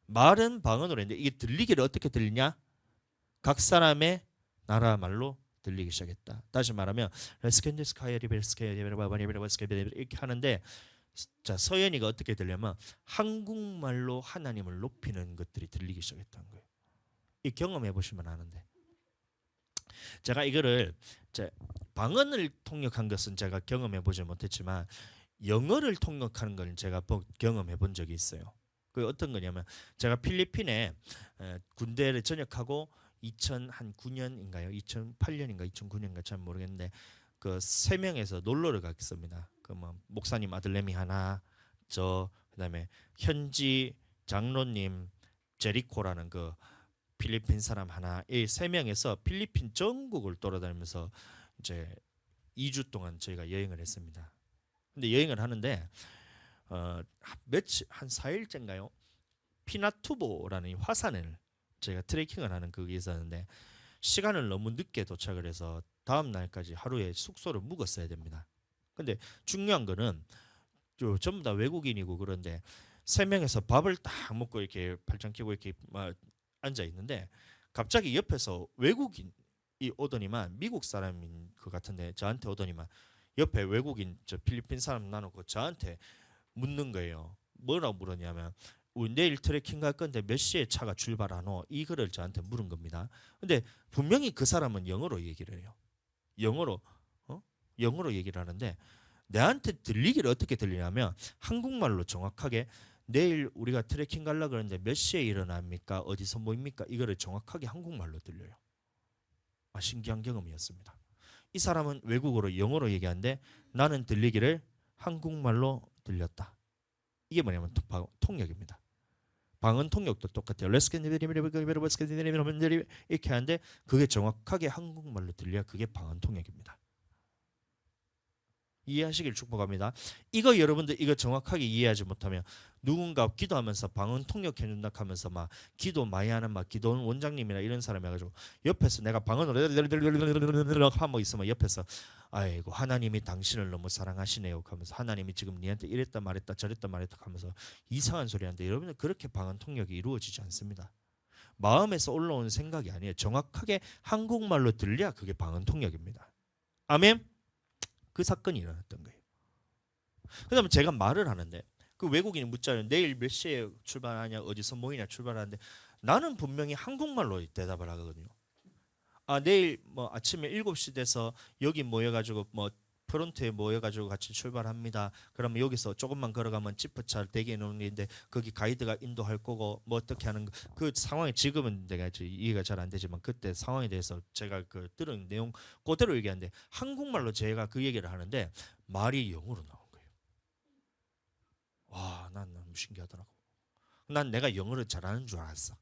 말은 방언으로 했는데 이게 들리기를 어떻게 들리냐? 각 사람의 나라 말로 들리기 시작했다. 다시 말하면 이렇게 하는데 자 서연이가 어떻게 들려면 한국말로 하나님을 높이는 것들이 들리기 시작했다는 거예요. 이 경험해 보시면 아는데 제가 이거를 방언을 통역한 것은 제가 경험해 보지 못했지만 영어를 통역하는 걸 제가 경험해 본 적이 있어요. 그 어떤 거냐면 제가 필리핀에 군대를 전역하고 2009년인가요? 2008년인가 2009년인가 잘 모르겠는데 그 3명에서 놀러를 갔습니다. 그 뭐 목사님 아들내미 하나, 저 그다음에 현지 장로님 제리코라는 그 필리핀 사람 하나, 이 3명에서 필리핀 전국을 돌아다니면서 이제 2주 동안 저희가 여행을 했습니다. 근데 여행을 하는데 한 4일째인가요? 피나투보라는 화산을 저희가 트레킹을 하는 그게 있었는데 시간을 너무 늦게 도착을 해서 다음 날까지 하루에 숙소를 묵었어야 됩니다. 근데 중요한 거는 전부 다 외국인이고 그런데 3명에서 밥을 딱 먹고 이렇게 팔짱 끼고 이렇게 앉아 있는데 갑자기 옆에서 외국인이 오더니만 미국 사람인 것 같은데 저한테 오더니만 옆에 외국인 저 필리핀 사람 나누고 저한테 묻는 거예요. 뭐라고 물었냐면 내일 트레킹 갈 건데 몇 시에 차가 출발하노? 이거를 저한테 물은 겁니다. 근데 분명히 그 사람은 영어로 얘기를 해요. 영어로 얘기를 하는데 내한테 들리기를 어떻게 들리냐면 한국말로 정확하게 내일 우리가 트레킹 가려고 그러는데 몇 시에 일어납니까? 어디서 모입니까? 이거를 정확하게 한국말로 들려요. 신기한 경험이었습니다. 이 사람은 외국어로 영어로 얘기하는데 나는 들리기를 한국말로 들렸다. 이게 뭐냐면 통역입니다. 방언 통역도 똑같아요. 이렇게 하는데 그게 정확하게 한국말로 들려야 그게 방언 통역입니다. 이해하시길 축복합니다. 이거 여러분들 이거 정확하게 이해하지 못하면 누군가 기도하면서 방언 통역해준다 하면서 막 기도 많이 하는 막 기도원 원장님이나 이런 사람이 해가지고 옆에서 내가 방언으로 하고 있으면 옆에서 아이고 하나님이 당신을 너무 사랑하시네요 하면서 하나님이 지금 니한테 이랬다 말했다 저랬다 말했다 하면서 이상한 소리 하는데 여러분들 그렇게 방언 통역이 이루어지지 않습니다. 마음에서 올라오는 생각이 아니에요. 정확하게 한국말로 들려야 그게 방언 통역입니다. 아멘. 그 사건이 일어났던 거예요. 그다음에 제가 말을 하는데 그 외국인이 묻잖아요. 내일 몇 시에 출발하냐, 어디서 모이냐 출발하는데 나는 분명히 한국말로 대답을 하거든요. 내일 뭐 아침에 7시 돼서 여기 모여가지고 뭐 프론트에 모여가지고 같이 출발합니다. 그러면 여기서 조금만 걸어가면 지프차 대기해 놓은 게 있는데 거기 가이드가 인도할 거고 뭐 어떻게 하는 그 상황이 지금은 내가 이해가 잘 안 되지만 그때 상황에 대해서 제가 그 들은 내용 그대로 얘기하는데 한국말로 제가 그 얘기를 하는데 말이 영어로 나온 거예요. 난 너무 신기하더라고. 난 내가 영어를 잘하는 줄 알았어.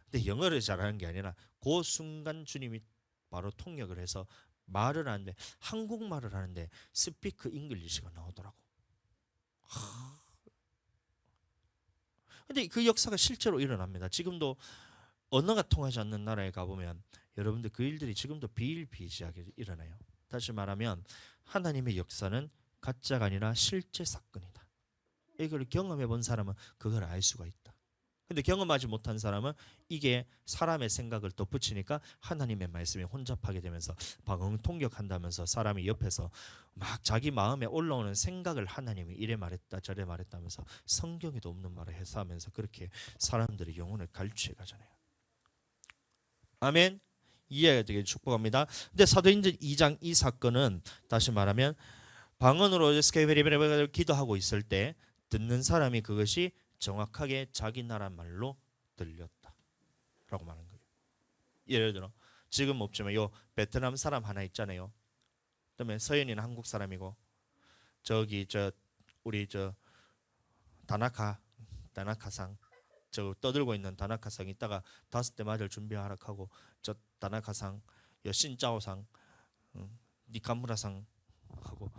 근데 영어를 잘하는 게 아니라 그 순간 주님이 바로 통역을 해서 말을 하는데 한국말을 하는데 스피크 잉글리시가 나오더라고. 근데 그 역사가 실제로 일어납니다. 지금도 언어가 통하지 않는 나라에 가보면 여러분들 그 일들이 지금도 비일비재하게 일어나요. 다시 말하면 하나님의 역사는 가짜가 아니라 실제 사건이다. 이걸 경험해 본 사람은 그걸 알 수가 있다. 근데 경험하지 못한 사람은 이게 사람의 생각을 덧붙이니까 하나님의 말씀이 혼잡하게 되면서 방언통역한다면서 사람이 옆에서 막 자기 마음에 올라오는 생각을 하나님이 이래 말했다 저래 말했다면서 성경에도 없는 말을 해서 하면서 그렇게 사람들의 영혼을 갈취해 가잖아요. 아멘. 이해가 되게 축복합니다. 근데 사도행전 2장 이 사건은 다시 말하면 방언으로 스케베리베레 기도하고 있을 때 듣는 사람이 그것이 정확하게 자기 나라 말로 들렸다라고 말하는 거예요. 예를 들어 지금 없지만 요 베트남 사람 하나 있잖아요. 그다음에 서현이는 한국 사람이고 저기 우리 다나카상 저 떠들고 있는 다나카상 이따가 5대 맞을 준비하라 하고 저 다나카상 여 신짜오상 니카무라상 하고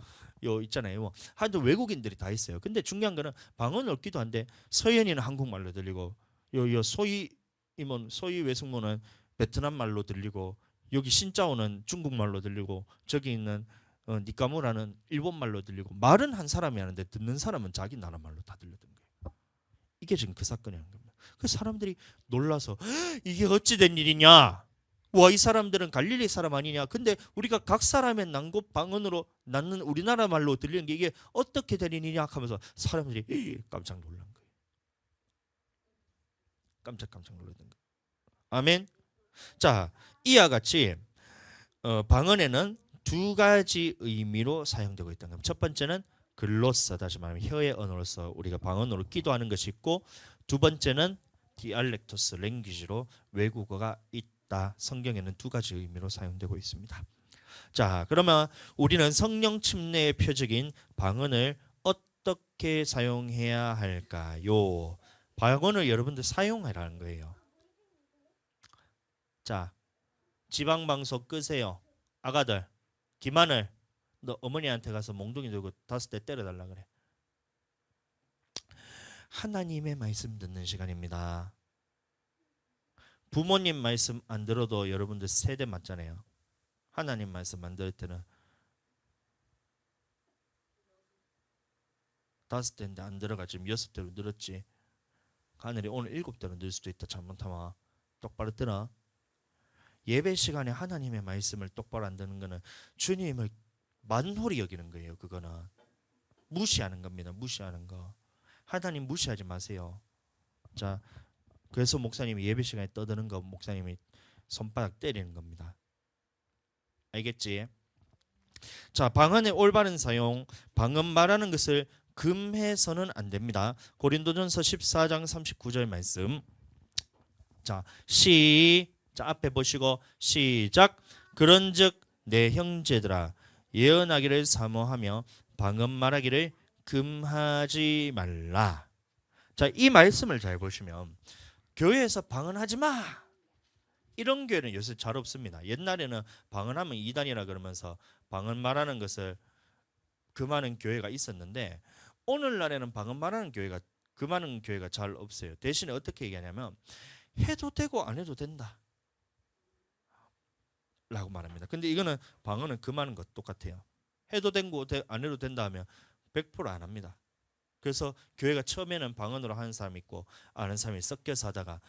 요 있잖아요. 뭐 하여튼 외국인들이 다 있어요. 근데 중요한 거는 방언을 얻기도 한데 서현이는 한국말로 들리고 요 소위 임원 소위 외숙모는 베트남 말로 들리고 여기 신짜오는 중국말로 들리고 저기 있는 니카무라는 일본말로 들리고 말은 한 사람이 하는데 듣는 사람은 자기 나라 말로 다 들렸던 거예요. 이게 지금 그 사건이라는 겁니다. 그 사람들이 놀라서 이게 어찌 된 일이냐? 와, 이 사람들은 갈릴리 사람 아니냐? 근데 우리가 각 사람의 난곳 방언으로 낳는 우리나라 말로 들리는 게 이게 어떻게 된 일이냐 하면서 사람들이 깜짝 놀란 거예요. 깜짝 놀랐던 거예요. 아멘. 자, 이와 같이 방언에는 두 가지 의미로 사용되고 있다는 겁니다. 첫 번째는 글로서, 다시 말하면 혀의 언어로서 우리가 방언으로 기도하는 것이 있고, 두 번째는 디알렉토스, 랭귀지로 외국어가 있다. 성경에는 두 가지 의미로 사용되고 있습니다. 자, 그러면 우리는 성령 침례의 표적인 방언을 어떻게 사용해야 할까요? 방언을 여러분들 사용하라는 거예요. 자, 지방방송 끄세요. 아가들, 김하늘, 너 어머니한테 가서 몽둥이 들고 5대 때려달라 그래. 하나님의 말씀 듣는 시간입니다. 부모님 말씀 안 들어도 여러분들 세대 맞잖아요. 하나님 말씀 안 들을 때는 5대인데 안 들어가. 지금 6대로 늘었지. 하늘이 오늘 7대로 늘 수도 있다. 잘못하면 똑바로 들어. 예배 시간에 하나님의 말씀을 똑바로 안 듣는 거는 주님을 만홀히 여기는 거예요. 그거는 무시하는 겁니다. 무시하는 거. 하나님 무시하지 마세요. 자, 그래서 목사님이 예배 시간에 떠드는 거 목사님이 손바닥 때리는 겁니다. 알겠지? 자, 방언의 올바른 사용, 방언 말하는 것을 금해서는 안 됩니다. 고린도전서 14장 39절 말씀. 자, 자, 앞에 보시고 시작. 그런즉 내 형제들아 예언하기를 사모하며 방언 말하기를 금하지 말라. 자, 이 말씀을 잘 보시면 교회에서 방언하지 마 이런 교회는 요새 잘 없습니다. 옛날에는 방언하면 이단이라 그러면서 방언 말하는 것을 금하는 교회가 있었는데 오늘날에는 방언 말하는 교회가 금하는 교회가 잘 없어요. 대신에 어떻게 얘기하냐면 해도 되고 안 해도 된다 라고 말합니다. 근데 이거는 방언은 금하는 것 똑같아요. 해도 되고 안 해도 된다 하면 100% 안 합니다. 그래서 교회가 처음에는 방언으로 하는 사람이 있고 아는 사람이 섞여서 하다가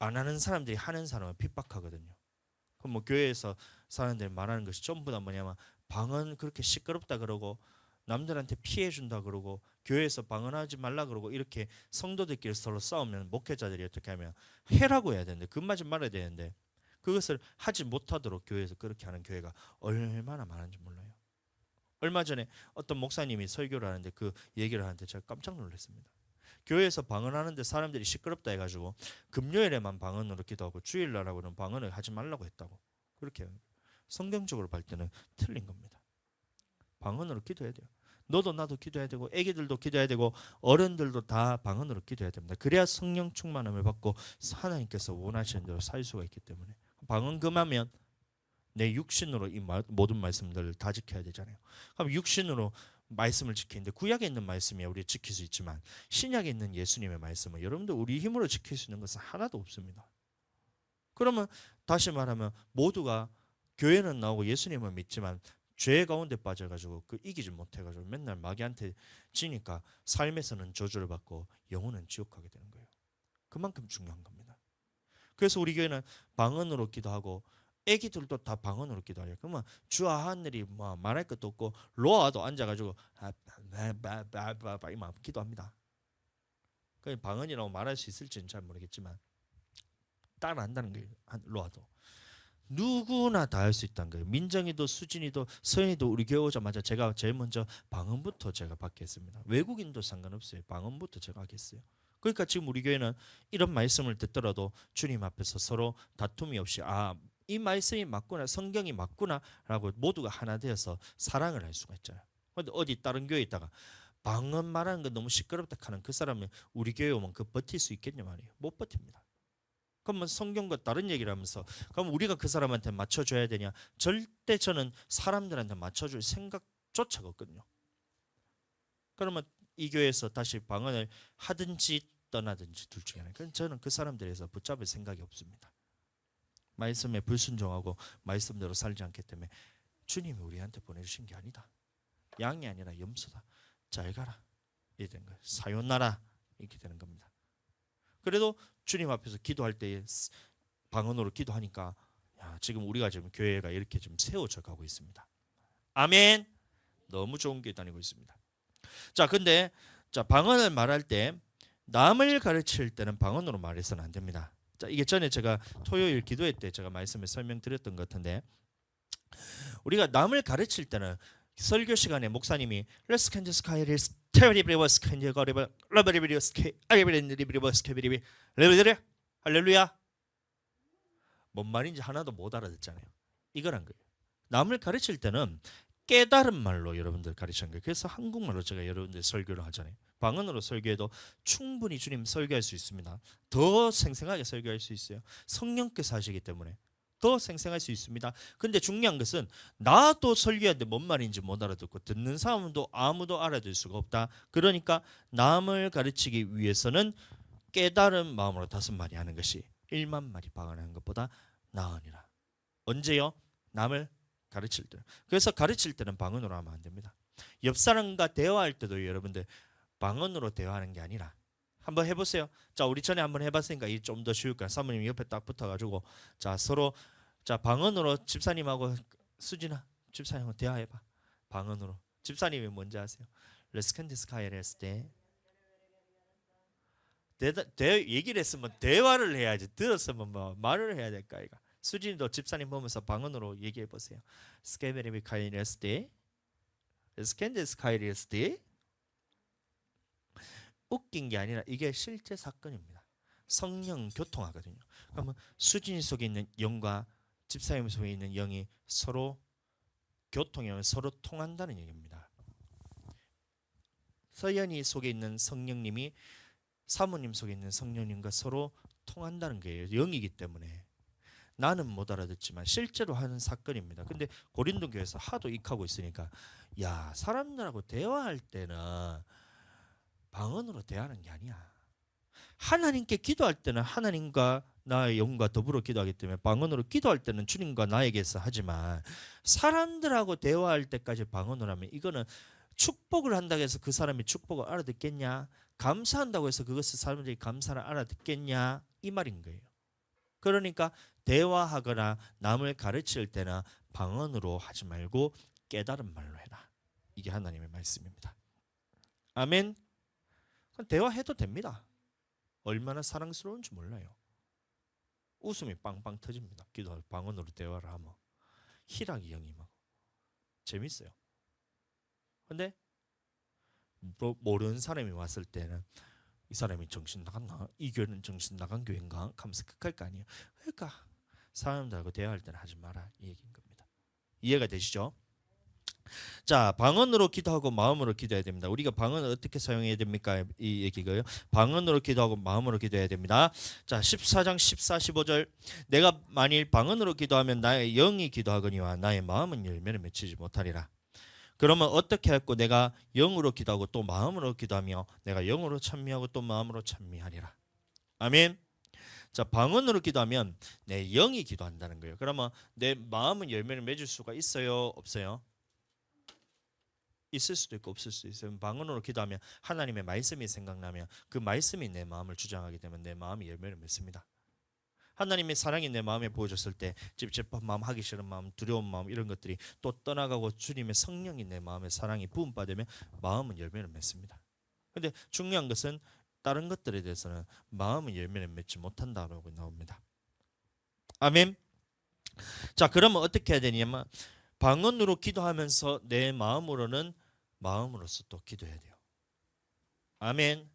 안 하는 사람들이 하는 사람을 핍박하거든요. 그럼 뭐 교회에서 사람들이 말하는 것이 전부 다 뭐냐면 방언 그렇게 시끄럽다 그러고 남들한테 피해 준다 그러고 교회에서 방언하지 말라 그러고 이렇게 성도들끼리 서로 싸우면 목회자들이 어떻게 하면 해라고 해야 되는데 금하지 말아야 되는데 그것을 하지 못하도록 교회에서 그렇게 하는 교회가 얼마나 많은지 몰라요. 얼마 전에 어떤 목사님이 설교를 하는데 그 얘기를 하는데 제가 깜짝 놀랐습니다. 교회에서 방언하는데 사람들이 시끄럽다 해가지고 금요일에만 방언으로 기도하고 주일날하고는 방언을 하지 말라고 했다고. 그렇게 성경적으로 볼 때는 틀린 겁니다. 방언으로 기도해야 돼요. 너도 나도 기도해야 되고 애기들도 기도해야 되고 어른들도 다 방언으로 기도해야 됩니다. 그래야 성령 충만함을 받고 하나님께서 원하시는 대로 살 수가 있기 때문에 방언 금하면 내 육신으로 이 모든 말씀들을 다 지켜야 되잖아요. 그럼 육신으로 말씀을 지키는데 구약에 있는 말씀이야 우리 지킬 수 있지만 신약에 있는 예수님의 말씀은 여러분들 우리 힘으로 지킬 수 있는 것은 하나도 없습니다. 그러면 다시 말하면 모두가 교회는 나오고 예수님을 믿지만 죄 가운데 빠져가지고 그 이기지 못해가지고 맨날 마귀한테 지니까 삶에서는 저주를 받고 영혼은 지옥 가게 되는 거예요. 그만큼 중요한 겁니다. 그래서 우리 교회는 방언으로 기도하고 애기들도 다 방언으로 기도해요. 그러면 주 하늘이 뭐 말할 것도 없고 로아도 앉아가지고 이만 기도합니다. 그 방언이라고 말할 수 있을지는 잘 모르겠지만 따라 한다는 거예요. 로아도 누구나 다 할 수 있다는 거예요. 민정이도 수진이도 서연이도 우리 교회 오자마자 제가 제일 먼저 방언부터 제가 받겠습니다. 외국인도 상관없어요. 방언부터 제가 하겠어요. 그러니까 지금 우리 교회는 이런 말씀을 듣더라도 주님 앞에서 서로 다툼이 없이 이 말씀이 맞구나 성경이 맞구나 라고 모두가 하나 되어서 사랑을 할 수가 있잖아요. 그런데 어디 다른 교회에 있다가 방언 말하는 거 너무 시끄럽다 하는 그 사람은 우리 교회 오면 그 버틸 수 있겠냐 말이에요. 못 버팁니다. 그러면 성경과 다른 얘기를 하면서 그럼 우리가 그 사람한테 맞춰줘야 되냐? 절대 저는 사람들한테 맞춰줄 생각조차가 없거든요. 그러면 이 교회에서 다시 방언을 하든지 떠나든지 둘 중에 하나. 저는 그 사람들에서 붙잡을 생각이 없습니다. 말씀에 불순종하고 말씀대로 살지 않기 때문에 주님이 우리한테 보내주신 게 아니다. 양이 아니라 염소다. 잘 가라. 이렇게 되는 거예요. 사요나라 이렇게 되는 겁니다. 그래도 주님 앞에서 기도할 때 방언으로 기도하니까 지금 우리가 지금 교회가 이렇게 좀 세워져 가고 있습니다. 아멘. 너무 좋은 교회 다니고 있습니다. 자, 근데 방언을 말할 때 남을 가르칠 때는 방언으로 말해서는 안 됩니다. 자, 이게 전에 제가 토요일 기도회 때 제가 말씀을 설명드렸던 것 같은데 우리가 남을 가르칠 때는 설교 시간에 목사님이 Let's can just sky is terrible can you go river river sky river sky river 할렐루야. 뭔 말인지 하나도 못 알아듣잖아요. 이거란 거예요. 남을 가르칠 때는 깨달은 말로 여러분들 가르치는 거예요. 그래서 한국말로 제가 여러분들 설교를 하잖아요. 방언으로 설교해도 충분히 주님 설교할 수 있습니다. 더 생생하게 설교할 수 있어요. 성령께서 하시기 때문에 더 생생할 수 있습니다. 근데 중요한 것은 나도 설교하는데 뭔 말인지 못 알아듣고 듣는 사람도 아무도 알아들 수가 없다. 그러니까 남을 가르치기 위해서는 깨달은 마음으로 5마디 하는 것이 1만 마디 방언하는 것보다 나으니라. 언제요? 남을 가르칠 때. 그래서 가르칠 때는 방언으로 하면 안 됩니다. 옆 사람과 대화할 때도 여러분들 방언으로 대화하는 게 아니라 한번 해보세요. 자, 우리 전에 한번 해봤으니까 이 좀 더 쉬울까요? 사모님 옆에 딱 붙어가지고 자 서로 방언으로 집사님하고 수진아 집사님하고 대화해봐. 방언으로. 집사님이 뭔지 아세요? 레스캔디스카이를 했을 때 얘기를 했으면 대화를 해야지. 들었으면 뭐 말을 해야 될까 이가. 수진이도 집사님 보면서 방언으로 얘기해 보세요. 스케베리비카이를 했을 때 레스캔디스카이를 했을 때 웃긴 게 아니라 이게 실제 사건입니다. 성령 교통하거든요. 그러면 수진이 속에 있는 영과 집사님 속에 있는 영이 서로 교통하면 서로 통한다는 얘기입니다. 서연이 속에 있는 성령님이 사모님 속에 있는 성령님과 서로 통한다는 거예요. 영이기 때문에. 나는 못 알아듣지만 실제로 하는 사건입니다. 근데 고린도 교회에서 하도 익하고 있으니까 사람들하고 대화할 때는 방언으로 대하는 게 아니야. 하나님께 기도할 때는 하나님과 나의 영과 더불어 기도하기 때문에 방언으로 기도할 때는 주님과 나에게서 하지만 사람들하고 대화할 때까지 방언을 하면 이거는 축복을 한다고 해서 그 사람이 축복을 알아듣겠냐? 감사한다고 해서 그것을 사람들이 감사를 알아듣겠냐? 이 말인 거예요. 그러니까 대화하거나 남을 가르칠 때나 방언으로 하지 말고 깨달은 말로 해라. 이게 하나님의 말씀입니다. 아멘. 대화해도 됩니다. 얼마나 사랑스러운지 몰라요. 웃음이 빵빵 터집니다. 기도 방언으로 대화를 하면 희락이 영임하고 재밌어요. 근데 모르는 사람이 왔을 때는 이 사람이 정신 나갔나? 이 교회는 정신 나간 교회인가? 하면서 극할 거 아니에요. 그러니까 사람들하고 대화할 때는 하지 마라 이 얘기인 겁니다. 이해가 되시죠? 자, 방언으로 기도하고 마음으로 기도해야 됩니다. 우리가 방언을 어떻게 사용해야 됩니까? 이 얘기고요. 방언으로 기도하고 마음으로 기도해야 됩니다. 자, 14장 14, 15절. 내가 만일 방언으로 기도하면 나의 영이 기도하거니와 나의 마음은 열매를 맺히지 못하리라. 그러면 어떻게 할고 내가 영으로 기도하고 또 마음으로 기도하며 내가 영으로 찬미하고 또 마음으로 찬미하리라. 아멘. 자, 방언으로 기도하면 내 영이 기도한다는 거예요. 그러면 내 마음은 열매를 맺을 수가 있어요, 없어요? 있을 수도 있고 없을 수도 있어요. 방언으로 기도하면 하나님의 말씀이 생각나면 그 말씀이 내 마음을 주장하게 되면 내 마음이 열매를 맺습니다. 하나님의 사랑이 내 마음에 부어졌을 때 찝찝한 마음, 하기 싫은 마음, 두려운 마음 이런 것들이 또 떠나가고 주님의 성령이 내 마음에 사랑이 부음받으면 마음은 열매를 맺습니다. 근데 중요한 것은 다른 것들에 대해서는 마음은 열매를 맺지 못한다라고 나옵니다. 아멘. 자, 그러면 어떻게 해야 되냐면 방언으로 기도하면서 내 마음으로서 또 기도해야 돼요. 아멘.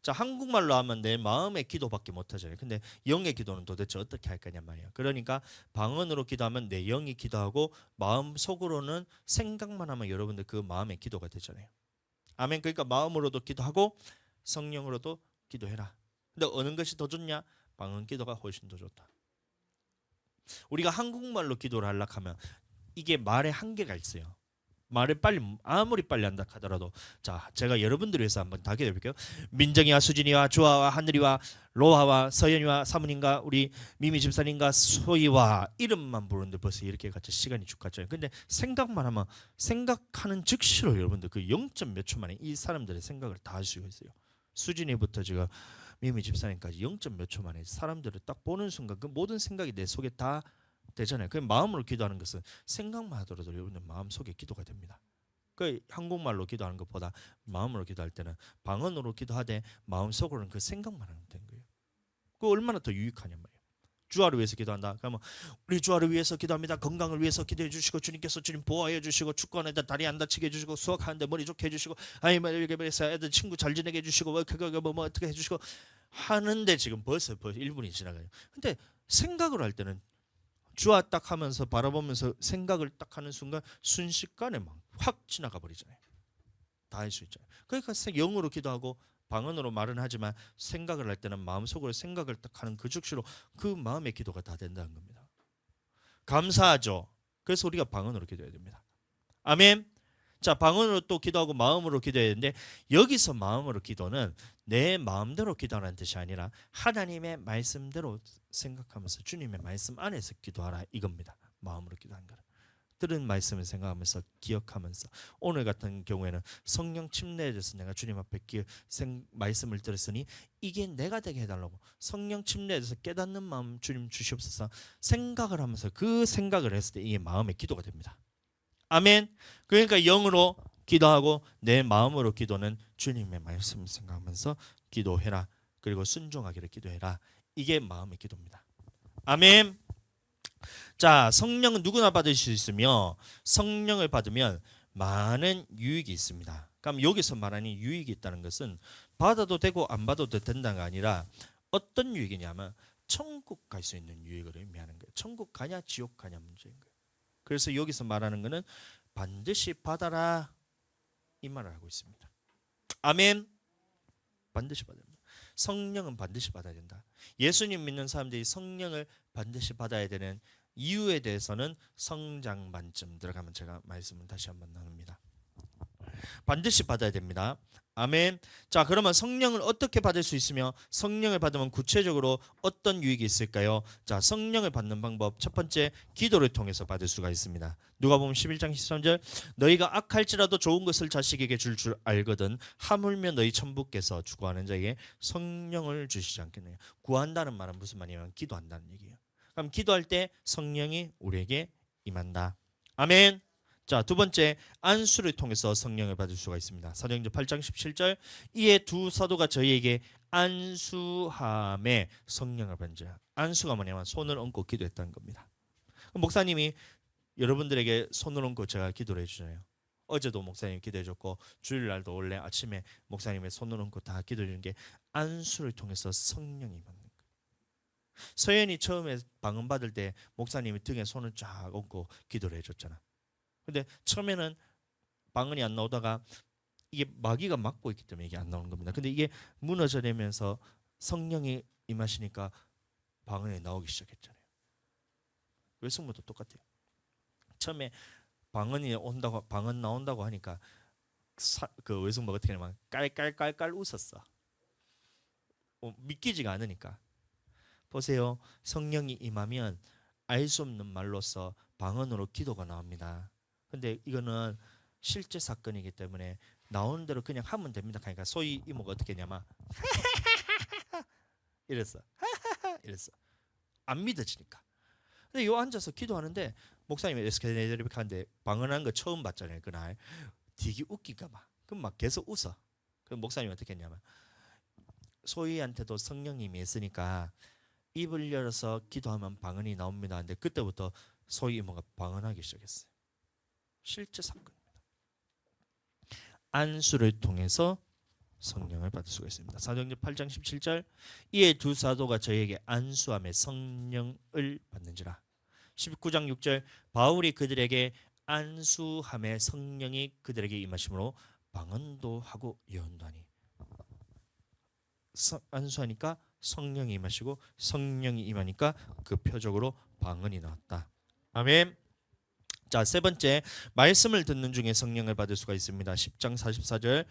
자, 한국말로 하면 내 마음의 기도밖에 못 하잖아요. 근데 영의 기도는 도대체 어떻게 할 거냐 말이에요. 그러니까 방언으로 기도하면 내 영이 기도하고 마음 속으로는 생각만 하면 여러분들 그 마음의 기도가 되잖아요. 아멘. 그러니까 마음으로도 기도하고 성령으로도 기도해라. 근데 어느 것이 더 좋냐? 방언 기도가 훨씬 더 좋다. 우리가 한국말로 기도를 하려고 하면 이게 말에 한계가 있어요. 말을 빨리 아무리 빨리 한다 하더라도 자, 제가 여러분들을 위해서 한번 다 기도해 볼게요. 민정이와 수진이와 주아와 하늘이와 로하와 서연이와 사모님과 우리 미미 집사님과 소희와 이름만 부르는데 벌써 이렇게 같이 시간이 쭉 갔잖아요. 근데 생각만 하면 생각하는 즉시로 여러분들 그 0. 몇 초 만에 이 사람들의 생각을 다 할 수가 있어요. 수진이부터 제가 미미 집사님까지 0. 몇 초 만에 사람들을 딱 보는 순간 그 모든 생각이 내 속에 다 되잖아요. 그 마음으로 기도하는 것은 생각만 하더라도 여러분들 마음 속에 기도가 됩니다. 그 한국말로 기도하는 것보다 마음으로 기도할 때는 방언으로 기도하되 마음 속으로는 그 생각만 하면 되는 거예요. 그 얼마나 더 유익하냐 말이에요. 주아를 위해서 기도한다. 그러면 우리 주아를 위해서 기도합니다. 건강을 위해서 기도해 주시고 주님께서 주님 보호해 주시고 축구하는데 다리 안 다치게 해주시고 수학하는데 머리 좋게 해주시고 아이 뭐 이렇게 해서 애들 친구 잘 지내게 해주시고 뭐 어떻게 해주시고 하는데 지금 벌써 1분이 지나가요. 근데 생각을 할 때는 주아 딱 하면서 바라보면서 생각을 딱 하는 순간 순식간에 막 확 지나가 버리잖아요. 다 할 수 있잖아요. 그러니까 영으로 기도하고 방언으로 말은 하지만 생각을 할 때는 마음속으로 생각을 딱 하는 그 즉시로 그 마음의 기도가 다 된다는 겁니다. 감사하죠. 그래서 우리가 방언으로 기도해야 됩니다. 아멘. 자, 방언으로 또 기도하고 마음으로 기도해야 되는데 여기서 마음으로 기도는 내 마음대로 기도하는 뜻이 아니라 하나님의 말씀대로 생각하면서 주님의 말씀 안에서 기도하라 이겁니다. 마음으로 기도하는 거는. 들은 말씀을 생각하면서 기억하면서 오늘 같은 경우에는 성령 침례에 대해서 내가 주님 앞에 말씀을 들었으니 이게 내가 되게 해달라고 성령 침례에 대해서 깨닫는 마음 주님 주시옵소서 생각을 하면서 그 생각을 했을 때 이게 마음의 기도가 됩니다. 아멘. 그러니까 영으로 기도하고 내 마음으로 기도는 주님의 말씀을 생각하면서 기도해라. 그리고 순종하기를 기도해라. 이게 마음의 기도입니다. 아멘. 자, 성령은 누구나 받을 수 있으며 성령을 받으면 많은 유익이 있습니다. 그럼 여기서 말하는 유익이 있다는 것은 받아도 되고 안 받아도 된다가 아니라 어떤 유익이냐면 천국 갈 수 있는 유익을 의미하는 거예요. 천국 가냐 지옥 가냐 문제인 거예요. 그래서 여기서 말하는 것은 반드시 받아라 이 말을 하고 있습니다. 아멘. 반드시 받아야 된다. 성령은 반드시 받아야 된다. 예수님 믿는 사람들이 성령을 반드시 받아야 되는 이유에 대해서는 성장 만점 들어가면 제가 말씀을 다시 한번 나눕니다. 반드시 받아야 됩니다. 아멘. 자, 그러면 성령을 어떻게 받을 수 있으며 성령을 받으면 구체적으로 어떤 유익이 있을까요? 자, 성령을 받는 방법 첫 번째 기도를 통해서 받을 수가 있습니다. 누가복음 11장 13절 너희가 악할지라도 좋은 것을 자식에게 줄 알거든 하물며 너희 천부께서 구하는 자에게 성령을 주시지 않겠느냐. 구한다는 말은 무슨 말이냐면 기도한다는 얘기예요. 그럼 기도할 때 성령이 우리에게 임한다. 아멘. 자, 두 번째 안수를 통해서 성령을 받을 수가 있습니다. 사도행전 8장 17절 이에 두 사도가 저희에게 안수함에 성령을 받은 자. 안수가 뭐냐면 손을 얹고 기도했다는 겁니다. 목사님이 여러분들에게 손을 얹고 제가 기도를 해주잖아요. 어제도 목사님 기도해줬고 주일날도 원래 아침에 목사님의 손을 얹고 다 기도해주는 게 안수를 통해서 성령이 받는 거예요. 서연이 처음에 방언 받을 때 목사님이 등에 손을 쫙 얹고 기도를 해줬잖아. 근데 처음에는 방언이 안 나오다가 이게 마귀가 막고 있기 때문에 이게 안 나오는 겁니다. 근데 이게 무너져 내면서 성령이 임하시니까 방언이 나오기 시작했잖아요. 외숙모도 똑같아요. 처음에 방언이 온다고, 방언 나온다고 하니까 그 외숙모가 어떻게 하냐면 깔깔깔깔 웃었어. 믿기지가 않으니까. 보세요. 성령이 임하면 알 수 없는 말로서 방언으로 기도가 나옵니다. 근데 이거는 실제 사건이기 때문에 나오는 대로 그냥 하면 됩니다. 그러니까 소위 이모가 어떻게 했냐면 이랬어. 이랬어. 안 믿어지니까. 근데 요 앉아서 기도하는데 목사님이 에스케네드리카인데 방언한 거 처음 봤잖아요. 그날 되게 웃기가 막. 그럼 막 계속 웃어. 그럼 목사님이 어떻게 했냐면 소희한테도 성령님이 있으니까 입을 열어서 기도하면 방언이 나옵니다. 근데 그때부터 소희 이모가 방언하기 시작했어요. 실제 사건입니다. 안수를 통해서 성령을 받을 수가 있습니다. 사도행전 8장 17절 이에 두 사도가 저에게 안수함에 성령을 받는지라. 19장 6절 바울이 그들에게 안수함에 성령이 그들에게 임하심으로 방언도 하고 예언도 하니. 안수하니까 성령이 임하시고 성령이 임하니까 그 표적으로 방언이 나왔다. 아멘. 자, 세 번째, 말씀을 듣는 중에 성령을 받을 수가 있습니다. 10장 44절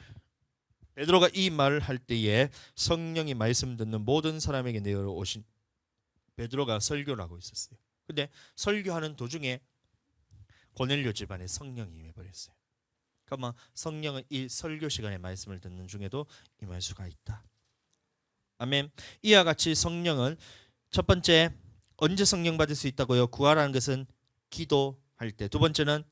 베드로가 이 말을 할 때에 성령이 말씀 듣는 모든 사람에게 내어 오신. 베드로가 설교를 하고 있었어요. 근데 설교하는 도중에 고넬료 집안에 성령이 임해버렸어요. 그러면 성령은 이 설교 시간에 말씀을 듣는 중에도 임할 수가 있다. 아멘. 이와 같이 성령은 첫 번째 언제 성령 받을 수 있다고요? 구하라는 것은 기도할 때, 두 번째는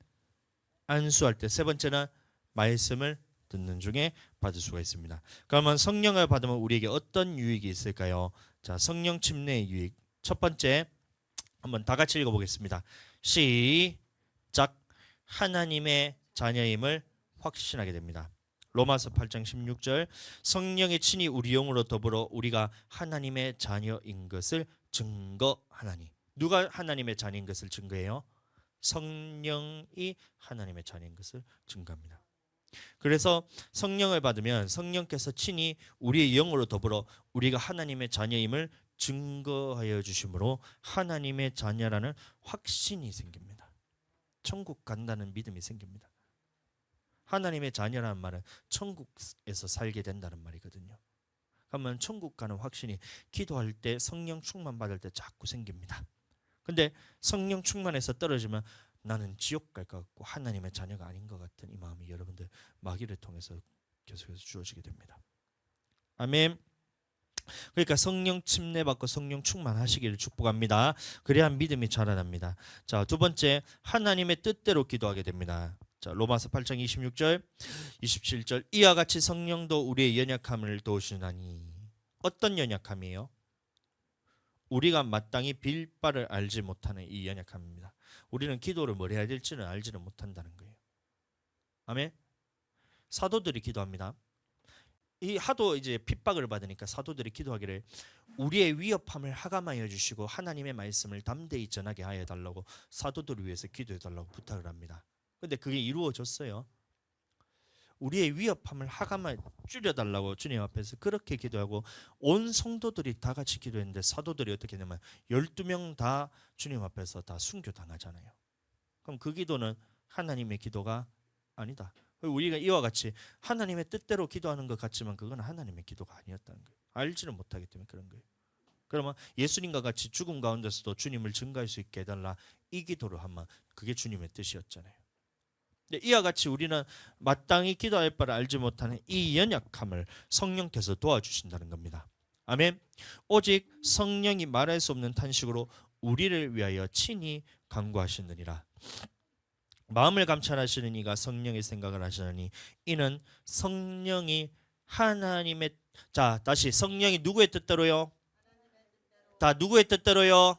안수할 때, 세 번째는 말씀을 듣는 중에 받을 수가 있습니다. 그러면 성령을 받으면 우리에게 어떤 유익이 있을까요? 자, 성령 침례의 유익. 첫 번째 한번 다 같이 읽어보겠습니다. 시작. 하나님의 자녀임을 확신하게 됩니다. 로마서 8장 16절 성령의 친히 우리 영으로 더불어 우리가 하나님의 자녀인 것을 증거하나니. 누가 하나님의 자녀인 것을 증거해요? 성령이 하나님의 자녀인 것을 증거합니다. 그래서 성령을 받으면 성령께서 친히 우리의 영으로 더불어 우리가 하나님의 자녀임을 증거하여 주심으로 하나님의 자녀라는 확신이 생깁니다. 천국 간다는 믿음이 생깁니다. 하나님의 자녀라는 말은 천국에서 살게 된다는 말이거든요. 그러면 천국 가는 확신이 기도할 때 성령 충만 받을 때 자꾸 생깁니다. 근데 성령 충만에서 떨어지면 나는 지옥 갈 것 같고 하나님의 자녀가 아닌 것 같은 이 마음이 여러분들 마귀를 통해서 계속해서 주어지게 됩니다. 아멘. 그러니까 성령 침례 받고 성령 충만하시기를 축복합니다. 그래야 믿음이 자라납니다. 자, 두 번째 하나님의 뜻대로 기도하게 됩니다. 자, 로마서 8장 26절 27절 이와 같이 성령도 우리의 연약함을 도우시나니. 어떤 연약함이에요? 우리가 마땅히 빌 바를 알지 못하는 이 연약함입니다. 우리는 기도를 뭘 해야 될지는 알지는 못한다는 거예요. 아멘. 사도들이 기도합니다. 이 하도 이제 핍박을 받으니까 사도들이 기도하기를 우리의 위협함을 하감하여 주시고 하나님의 말씀을 담대히 전하게 하여 달라고 사도들을 위해서 기도해 달라고 부탁을 합니다. 근데 그게 이루어졌어요. 우리의 위협함을 하감을 줄여달라고 주님 앞에서 그렇게 기도하고 온 성도들이 다 같이 기도했는데 사도들이 어떻게 되냐면 12명 다 주님 앞에서 다 순교당하잖아요. 그럼 그 기도는 하나님의 기도가 아니다. 우리가 이와 같이 하나님의 뜻대로 기도하는 것 같지만 그건 하나님의 기도가 아니었다는 거예요. 알지는 못하기 때문에 그런 거예요. 그러면 예수님과 같이 죽음 가운데서도 주님을 증거할 수 있게 해달라 이 기도를 하면 그게 주님의 뜻이었잖아요. 이와 같이 우리는 마땅히 기도할 바를 알지 못하는 이 연약함을 성령께서 도와주신다는 겁니다. 아멘. 오직 성령이 말할 수 없는 탄식으로 우리를 위하여 친히 간구하시느니라. 마음을 감찰하시는 이가 성령의 생각을 하시느니 이는 성령이 하나님의. 자, 다시 성령이 누구의 뜻대로요? 다 누구의 뜻대로요?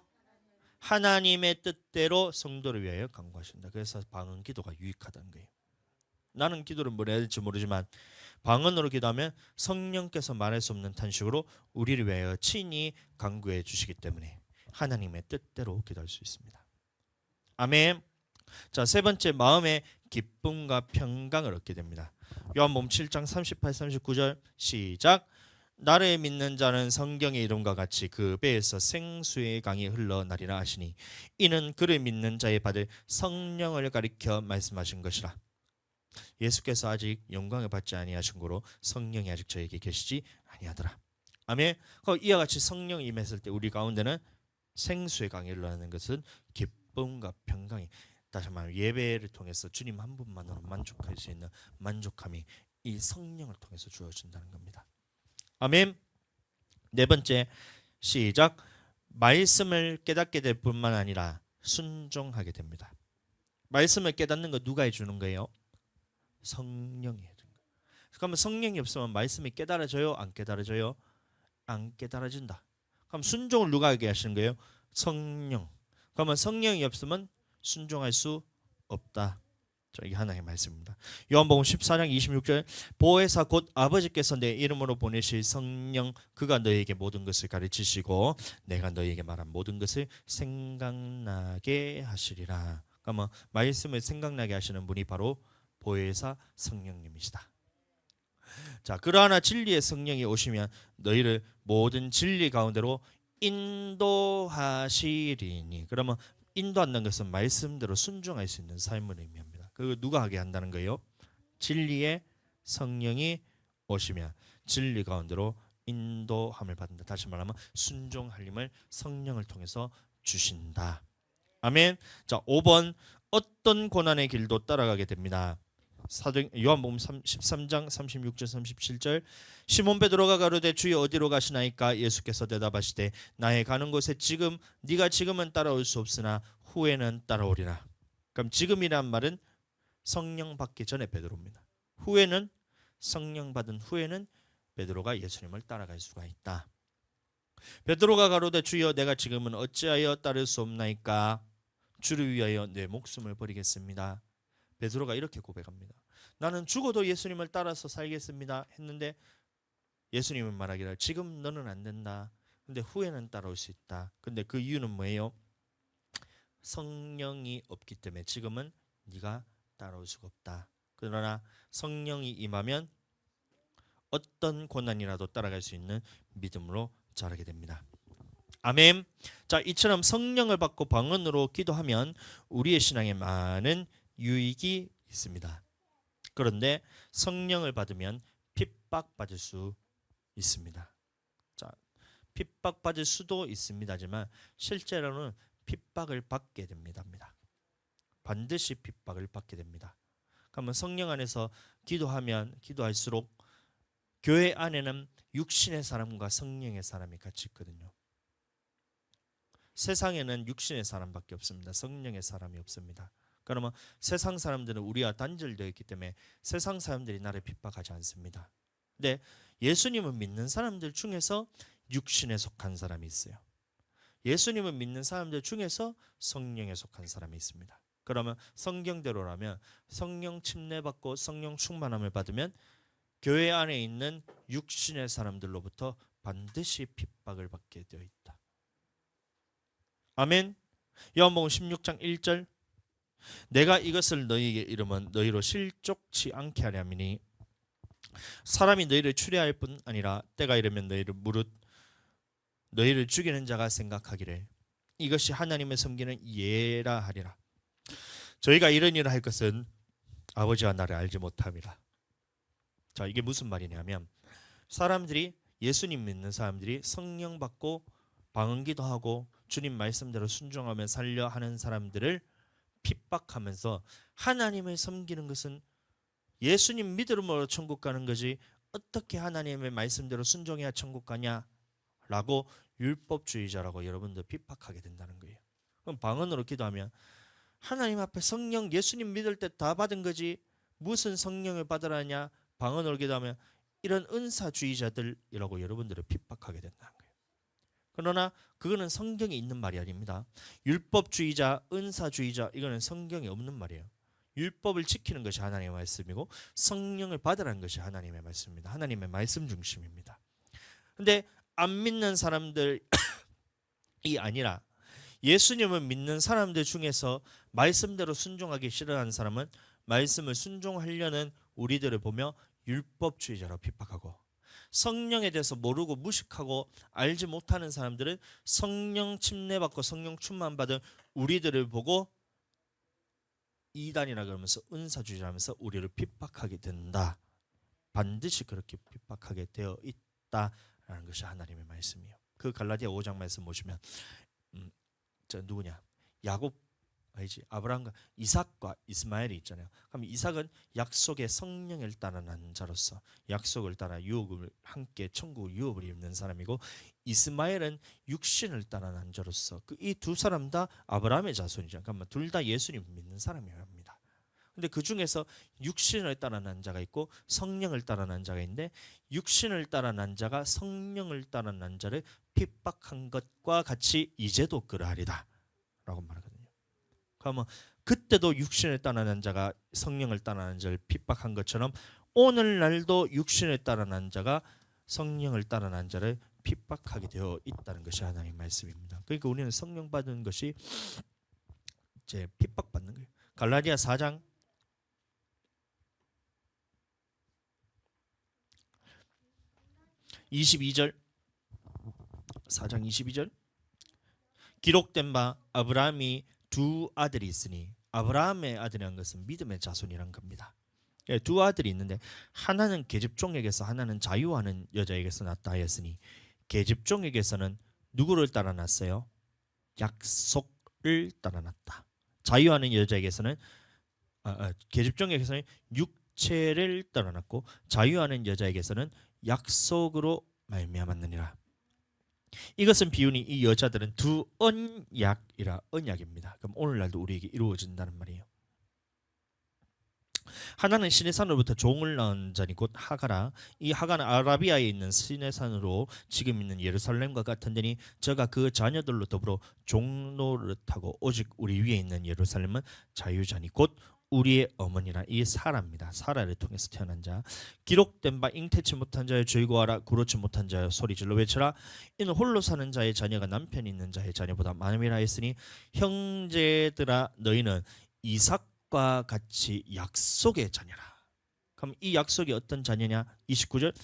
하나님의 뜻대로 성도를 위하여 간구하신다. 그래서 방언 기도가 유익하다는 거예요. 나는 기도를 뭘 해야 될지 모르지만 방언으로 기도하면 성령께서 말할 수 없는 탄식으로 우리를 위하여 친히 간구해 주시기 때문에 하나님의 뜻대로 기도할 수 있습니다. 아멘. 자, 세 번째, 마음의 기쁨과 평강을 얻게 됩니다. 요한복음 7장 38, 39절 시작. 나를 믿는 자는 성경의 이름과 같이 그 배에서 생수의 강이 흘러나리라 하시니 이는 그를 믿는 자의 받을 성령을 가리켜 말씀하신 것이라. 예수께서 아직 영광을 받지 아니하신 고로 성령이 아직 저에게 계시지 아니하더라. 아멘. 이와 같이 성령이 임했을 때 우리 가운데는 생수의 강이 흘러나는 것은 기쁨과 평강이, 다시 말하면 예배를 통해서 주님 한 분만으로 만족할 수 있는 만족함이 이 성령을 통해서 주어진다는 겁니다. 아멘. 네 번째, 시작. 말씀을 깨닫게 될 뿐만 아니라 순종하게 됩니다. 말씀을 깨닫는 거 누가 해주는 거예요? 성령이 해주는 거예요. 그러면 성령이 없으면 말씀이 깨달아져요? 안 깨달아져요? 안 깨달아진다. 그럼 순종을 누가 하게 하시는 거예요? 성령. 그러면 성령이 없으면 순종할 수 없다. 자, 이게 하나의 말씀입니다. 요한복음 14장 26절 보혜사 곧 아버지께서 내 이름으로 보내실 성령 그가 너희에게 모든 것을 가르치시고 내가 너희에게 말한 모든 것을 생각나게 하시리라. 그러면 말씀을 생각나게 하시는 분이 바로 보혜사 성령님이시다. 자, 그러나 진리의 성령이 오시면 너희를 모든 진리 가운데로 인도하시리니. 그러면 인도한다는 것은 말씀대로 순종할 수 있는 삶을 의미합니다. 그거 누가 하게 한다는 거예요? 진리의 성령이 오시면 진리 가운데로 인도함을 받는다. 다시 말하면 순종할 힘을 성령을 통해서 주신다. 아멘. 자, 5번 어떤 고난의 길도 따라가게 됩니다. 요한복음 13장 36절 37절 시몬 베드로가 가로되 주여 어디로 가시나이까? 예수께서 대답하시되 나의 가는 곳에 네가 지금은 따라올 수 없으나 후에는 따라오리라. 그럼 지금이란 말은 성령 받기 전에 베드로입니다. 후에는 성령 받은 후에는 베드로가 예수님을 따라갈 수가 있다. 베드로가 가로되 주여 내가 지금은 어찌하여 따를 수 없나이까? 주를 위하여 내 목숨을 버리겠습니다. 베드로가 이렇게 고백합니다. 나는 죽어도 예수님을 따라서 살겠습니다 했는데 예수님은 말하기를 지금 너는 안 된다. 근데 후에는 따라올 수 있다. 근데 그 이유는 뭐예요? 성령이 없기 때문에 지금은 네가 따라올 수가 없다. 그러나 성령이 임하면 어떤 고난이라도 따라갈 수 있는 믿음으로 자라게 됩니다. 아멘. 자, 이처럼 성령을 받고 방언으로 기도하면 우리의 신앙에 많은 유익이 있습니다. 그런데 성령을 받으면 핍박받을 수 있습니다. 자, 핍박받을 수도 있습니다지만 실제로는 핍박을 받게 됩니다. 반드시 핍박을 받게 됩니다. 그러면 성령 안에서 기도할수록 교회 안에는 육신의 사람과 성령의 사람이 같이 있거든요. 세상에는 육신의 사람밖에 없습니다. 성령의 사람이 없습니다. 그러면 세상 사람들은 우리와 단절되어 있기 때문에 세상 사람들이 나를 핍박하지 않습니다. 근데 예수님을 믿는 사람들 중에서 육신에 속한 사람이 있어요. 예수님을 믿는 사람들 중에서 성령에 속한 사람이 있습니다. 그러면 성경대로라면 성령 침례받고 성령 충만함을 받으면 교회 안에 있는 육신의 사람들로부터 반드시 핍박을 받게 되어 있다. 아멘. 요한복음 16장 1절 내가 이것을 너희에게 이르면 너희로 실족치 않게 하려니니 사람이 너희를 추리할 뿐 아니라 때가 이르면 너희를 죽이는 자가 생각하기를 이것이 하나님의 섬기는 예라 하리라. 저희가 이런 일을 할 것은 아버지와 나를 알지 못함이라. 자, 이게 무슨 말이냐면 사람들이 예수님 믿는 사람들이 성령 받고 방언기도 하고 주님 말씀대로 순종하며 살려 하는 사람들을 핍박하면서 하나님을 섬기는 것은 예수님 믿음으로 천국 가는 거지 어떻게 하나님의 말씀대로 순종해야 천국 가냐라고 율법주의자라고 여러분들 핍박하게 된다는 거예요. 그럼 방언으로 기도하면 하나님 앞에 성령 예수님 믿을 때 다 받은 거지 무슨 성령을 받으라냐 방언으로 기도하면 이런 은사주의자들이라고 여러분들을 핍박하게 된다는 거예요. 그러나 그거는 성경에 있는 말이 아닙니다. 율법주의자, 은사주의자 이거는 성경에 없는 말이에요. 율법을 지키는 것이 하나님의 말씀이고 성령을 받으라는 것이 하나님의 말씀입니다. 하나님의 말씀 중심입니다. 근데 안 믿는 사람들이 아니라 예수님을 믿는 사람들 중에서 말씀대로 순종하기 싫어하는 사람은 말씀을 순종하려는 우리들을 보며 율법주의자로 핍박하고, 성령에 대해서 모르고 무식하고 알지 못하는 사람들은 성령 침례받고 성령 충만받은 우리들을 보고 이단이라 그러면서 은사주의라면서 우리를 핍박하게 된다. 반드시 그렇게 핍박하게 되어 있다라는 것이 하나님의 말씀이에요. 그 갈라디아 5장 말씀 보시면 저 누구냐? 야곱 아니지, 아브라함과 이삭과 이스마엘이 있잖아요. 그럼 이삭은 약속의 성령을 따라 난 자로서 약속을 따라 유업을 함께 천국을 유업을 입는 사람이고, 이스마엘은 육신을 따라 난 자로서 이 두 사람 다 아브라함의 자손이죠. 그러니까 둘 다 예수님 믿는 사람이랍니다. 근데 그 중에서 육신을 따라 난 자가 있고 성령을 따라 난 자가 있는데, 육신을 따라 난 자가 성령을 따라 난 자를 핍박한 것과 같이 이제도 그러하리다 라고 말하거든요. 그러면 그때도 육신을 따라 난 자가 성령을 따라 난 자를 핍박한 것처럼 오늘날도 육신을 따라 난 자가 성령을 따라 난 자를 핍박하게 되어 있다는 것이 하나님의 말씀입니다. 그러니까 우리는 성령 받은 것이 이제 핍박받는 거예요. 갈라디아 4장 22절, 4장 22절, 기록된 바 아브라함이 두 아들이 있으니, 아브라함의 아들이라는 것은 믿음의 자손이란 겁니다. 두 아들이 있는데 하나는 계집종에게서 하나는 자유하는 여자에게서 났다 하였으니, 계집종에게서는 누구를 따라 났어요? 약속을 따라 났다. 자유하는 여자에게서는 계집종에게서는 육체를 따라 났고, 자유하는 여자에게서는 약속으로 말미암았느니라. 이것은 비유니 이 여자들은 두 언약입니다. 그럼 오늘날도 우리에게 이루어진다는 말이에요. 하나는 시내산으로부터 종을 낳은 자니 곧 하가라. 이 하가는 아라비아에 있는 시내산으로 지금 있는 예루살렘과 같은 데니 저가 그 자녀들로 더불어 종노릇하고, 오직 우리 위에 있는 예루살렘은 자유자니 곧 우리의 어머니라. 이 사라입니다. 사라를 통해서 태어난 자. 기록된 바 잉태치 못한 자여 즐거워하라, 구로치 못한 자여 소리질러 외쳐라. 이는 홀로 사는 자의 자녀가 남편 있는 자의 자녀보다 많음이라 했으니, 형제들아 너희는 이삭과 같이 약속의 자녀라. 그럼 이 약속이 어떤 자녀냐? 29절,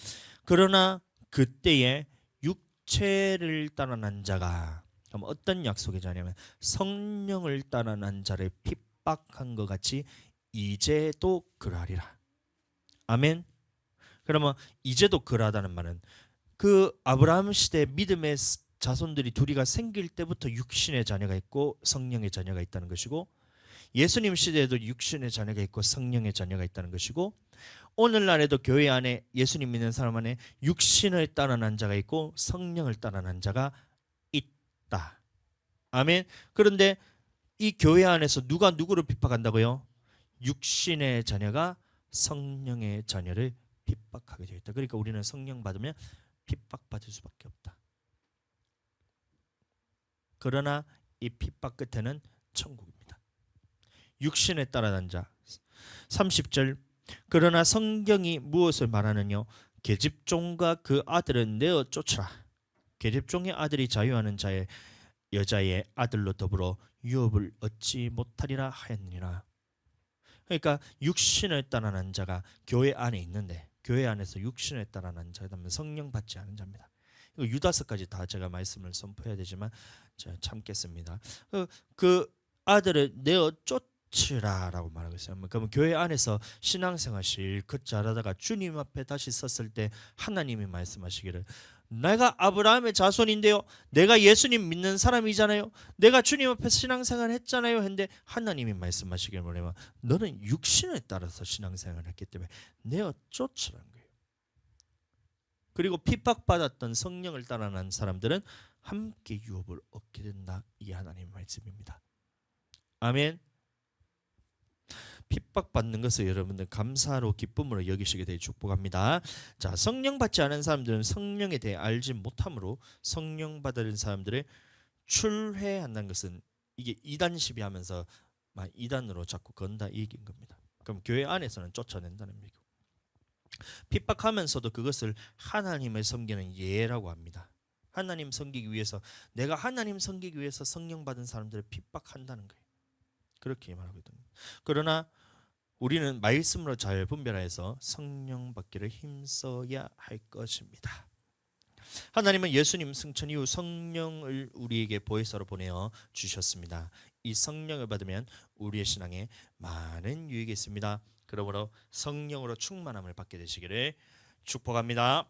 그러나 그때에 육체를 따라 난 자가, 그럼 어떤 약속의 자냐면 성령을 따라 난 자를 핍박한 것 같이 이제도 그러하리라. 아멘. 그러면 이제도 그러하다는 말은 그 아브라함 시대 믿음의 자손들이 둘이가 생길 때부터 육신의 자녀가 있고 성령의 자녀가 있다는 것이고, 예수님 시대에도 육신의 자녀가 있고 성령의 자녀가 있다는 것이고, 오늘날에도 교회 안에 예수님 믿는 사람 안에 육신을 따라 난 자가 있고 성령을 따라 난 자가 있다. 아멘. 그런데 이 교회 안에서 누가 누구를 핍박한다고요? 육신의 자녀가 성령의 자녀를 핍박하게 되어 있다. 그러니까 우리는 성령 받으면 핍박받을 수밖에 없다. 그러나 이 핍박 끝에는 천국입니다. 육신에 따라 난 자. 30절, 그러나 성경이 무엇을 말하느냐? 계집종과 그 아들은 내어 쫓으라. 계집종의 아들이 자유하는 자의 여자의 아들로 더불어 유업을 얻지 못하리라 하였느니라. 그러니까 육신을 따라 난 자가 교회 안에 있는데, 교회 안에서 육신을 따라 난 자라면 성령 받지 않은 자입니다. 이거 유다서까지 다 제가 말씀을 선포해야 되지만 제가 참겠습니다. 그 아들을 내어 쫓으라라고 말하고 있어요. 그러면 교회 안에서 신앙생활 실컷 잘하다가 주님 앞에 다시 섰을 때 하나님이 말씀하시기를, 내가 아브라함의 자손인데요, 내가 예수님 믿는 사람이잖아요, 내가 주님 앞에 신앙생활 했잖아요 했는데 하나님이 말씀하시기를 뭐냐면 너는 육신에 따라서 신앙생활을 했기 때문에 내어 쫓으라는 거예요. 그리고 핍박받았던 성령을 따라 난 사람들은 함께 유업을 얻게 된다. 이 하나님의 말씀입니다. 아멘. 핍박받는 것을 여러분들 감사로 기쁨으로 여기시게 되어 축복합니다. 자, 성령 받지 않은 사람들은 성령에 대해 알지 못함으로 성령 받은 사람들을 출회한다는 것은 이게 이단 시비하면서 막 이단으로 자꾸 건다 이 얘기인 겁니다. 그럼 교회 안에서는 쫓아낸다는 얘기고, 핍박하면서도 그것을 하나님을 섬기는 예라고 합니다. 하나님 섬기기 위해서, 내가 하나님 섬기기 위해서 성령 받은 사람들을 핍박한다는 거예요. 그렇게 말하거든요. 그러나 우리는 말씀으로 잘 분별해서 성령 받기를 힘써야 할 것입니다. 하나님은 예수님 승천 이후 성령을 우리에게 보혜사로 보내어 주셨습니다. 이 성령을 받으면 우리의 신앙에 많은 유익이 있습니다. 그러므로 성령으로 충만함을 받게 되시기를 축복합니다.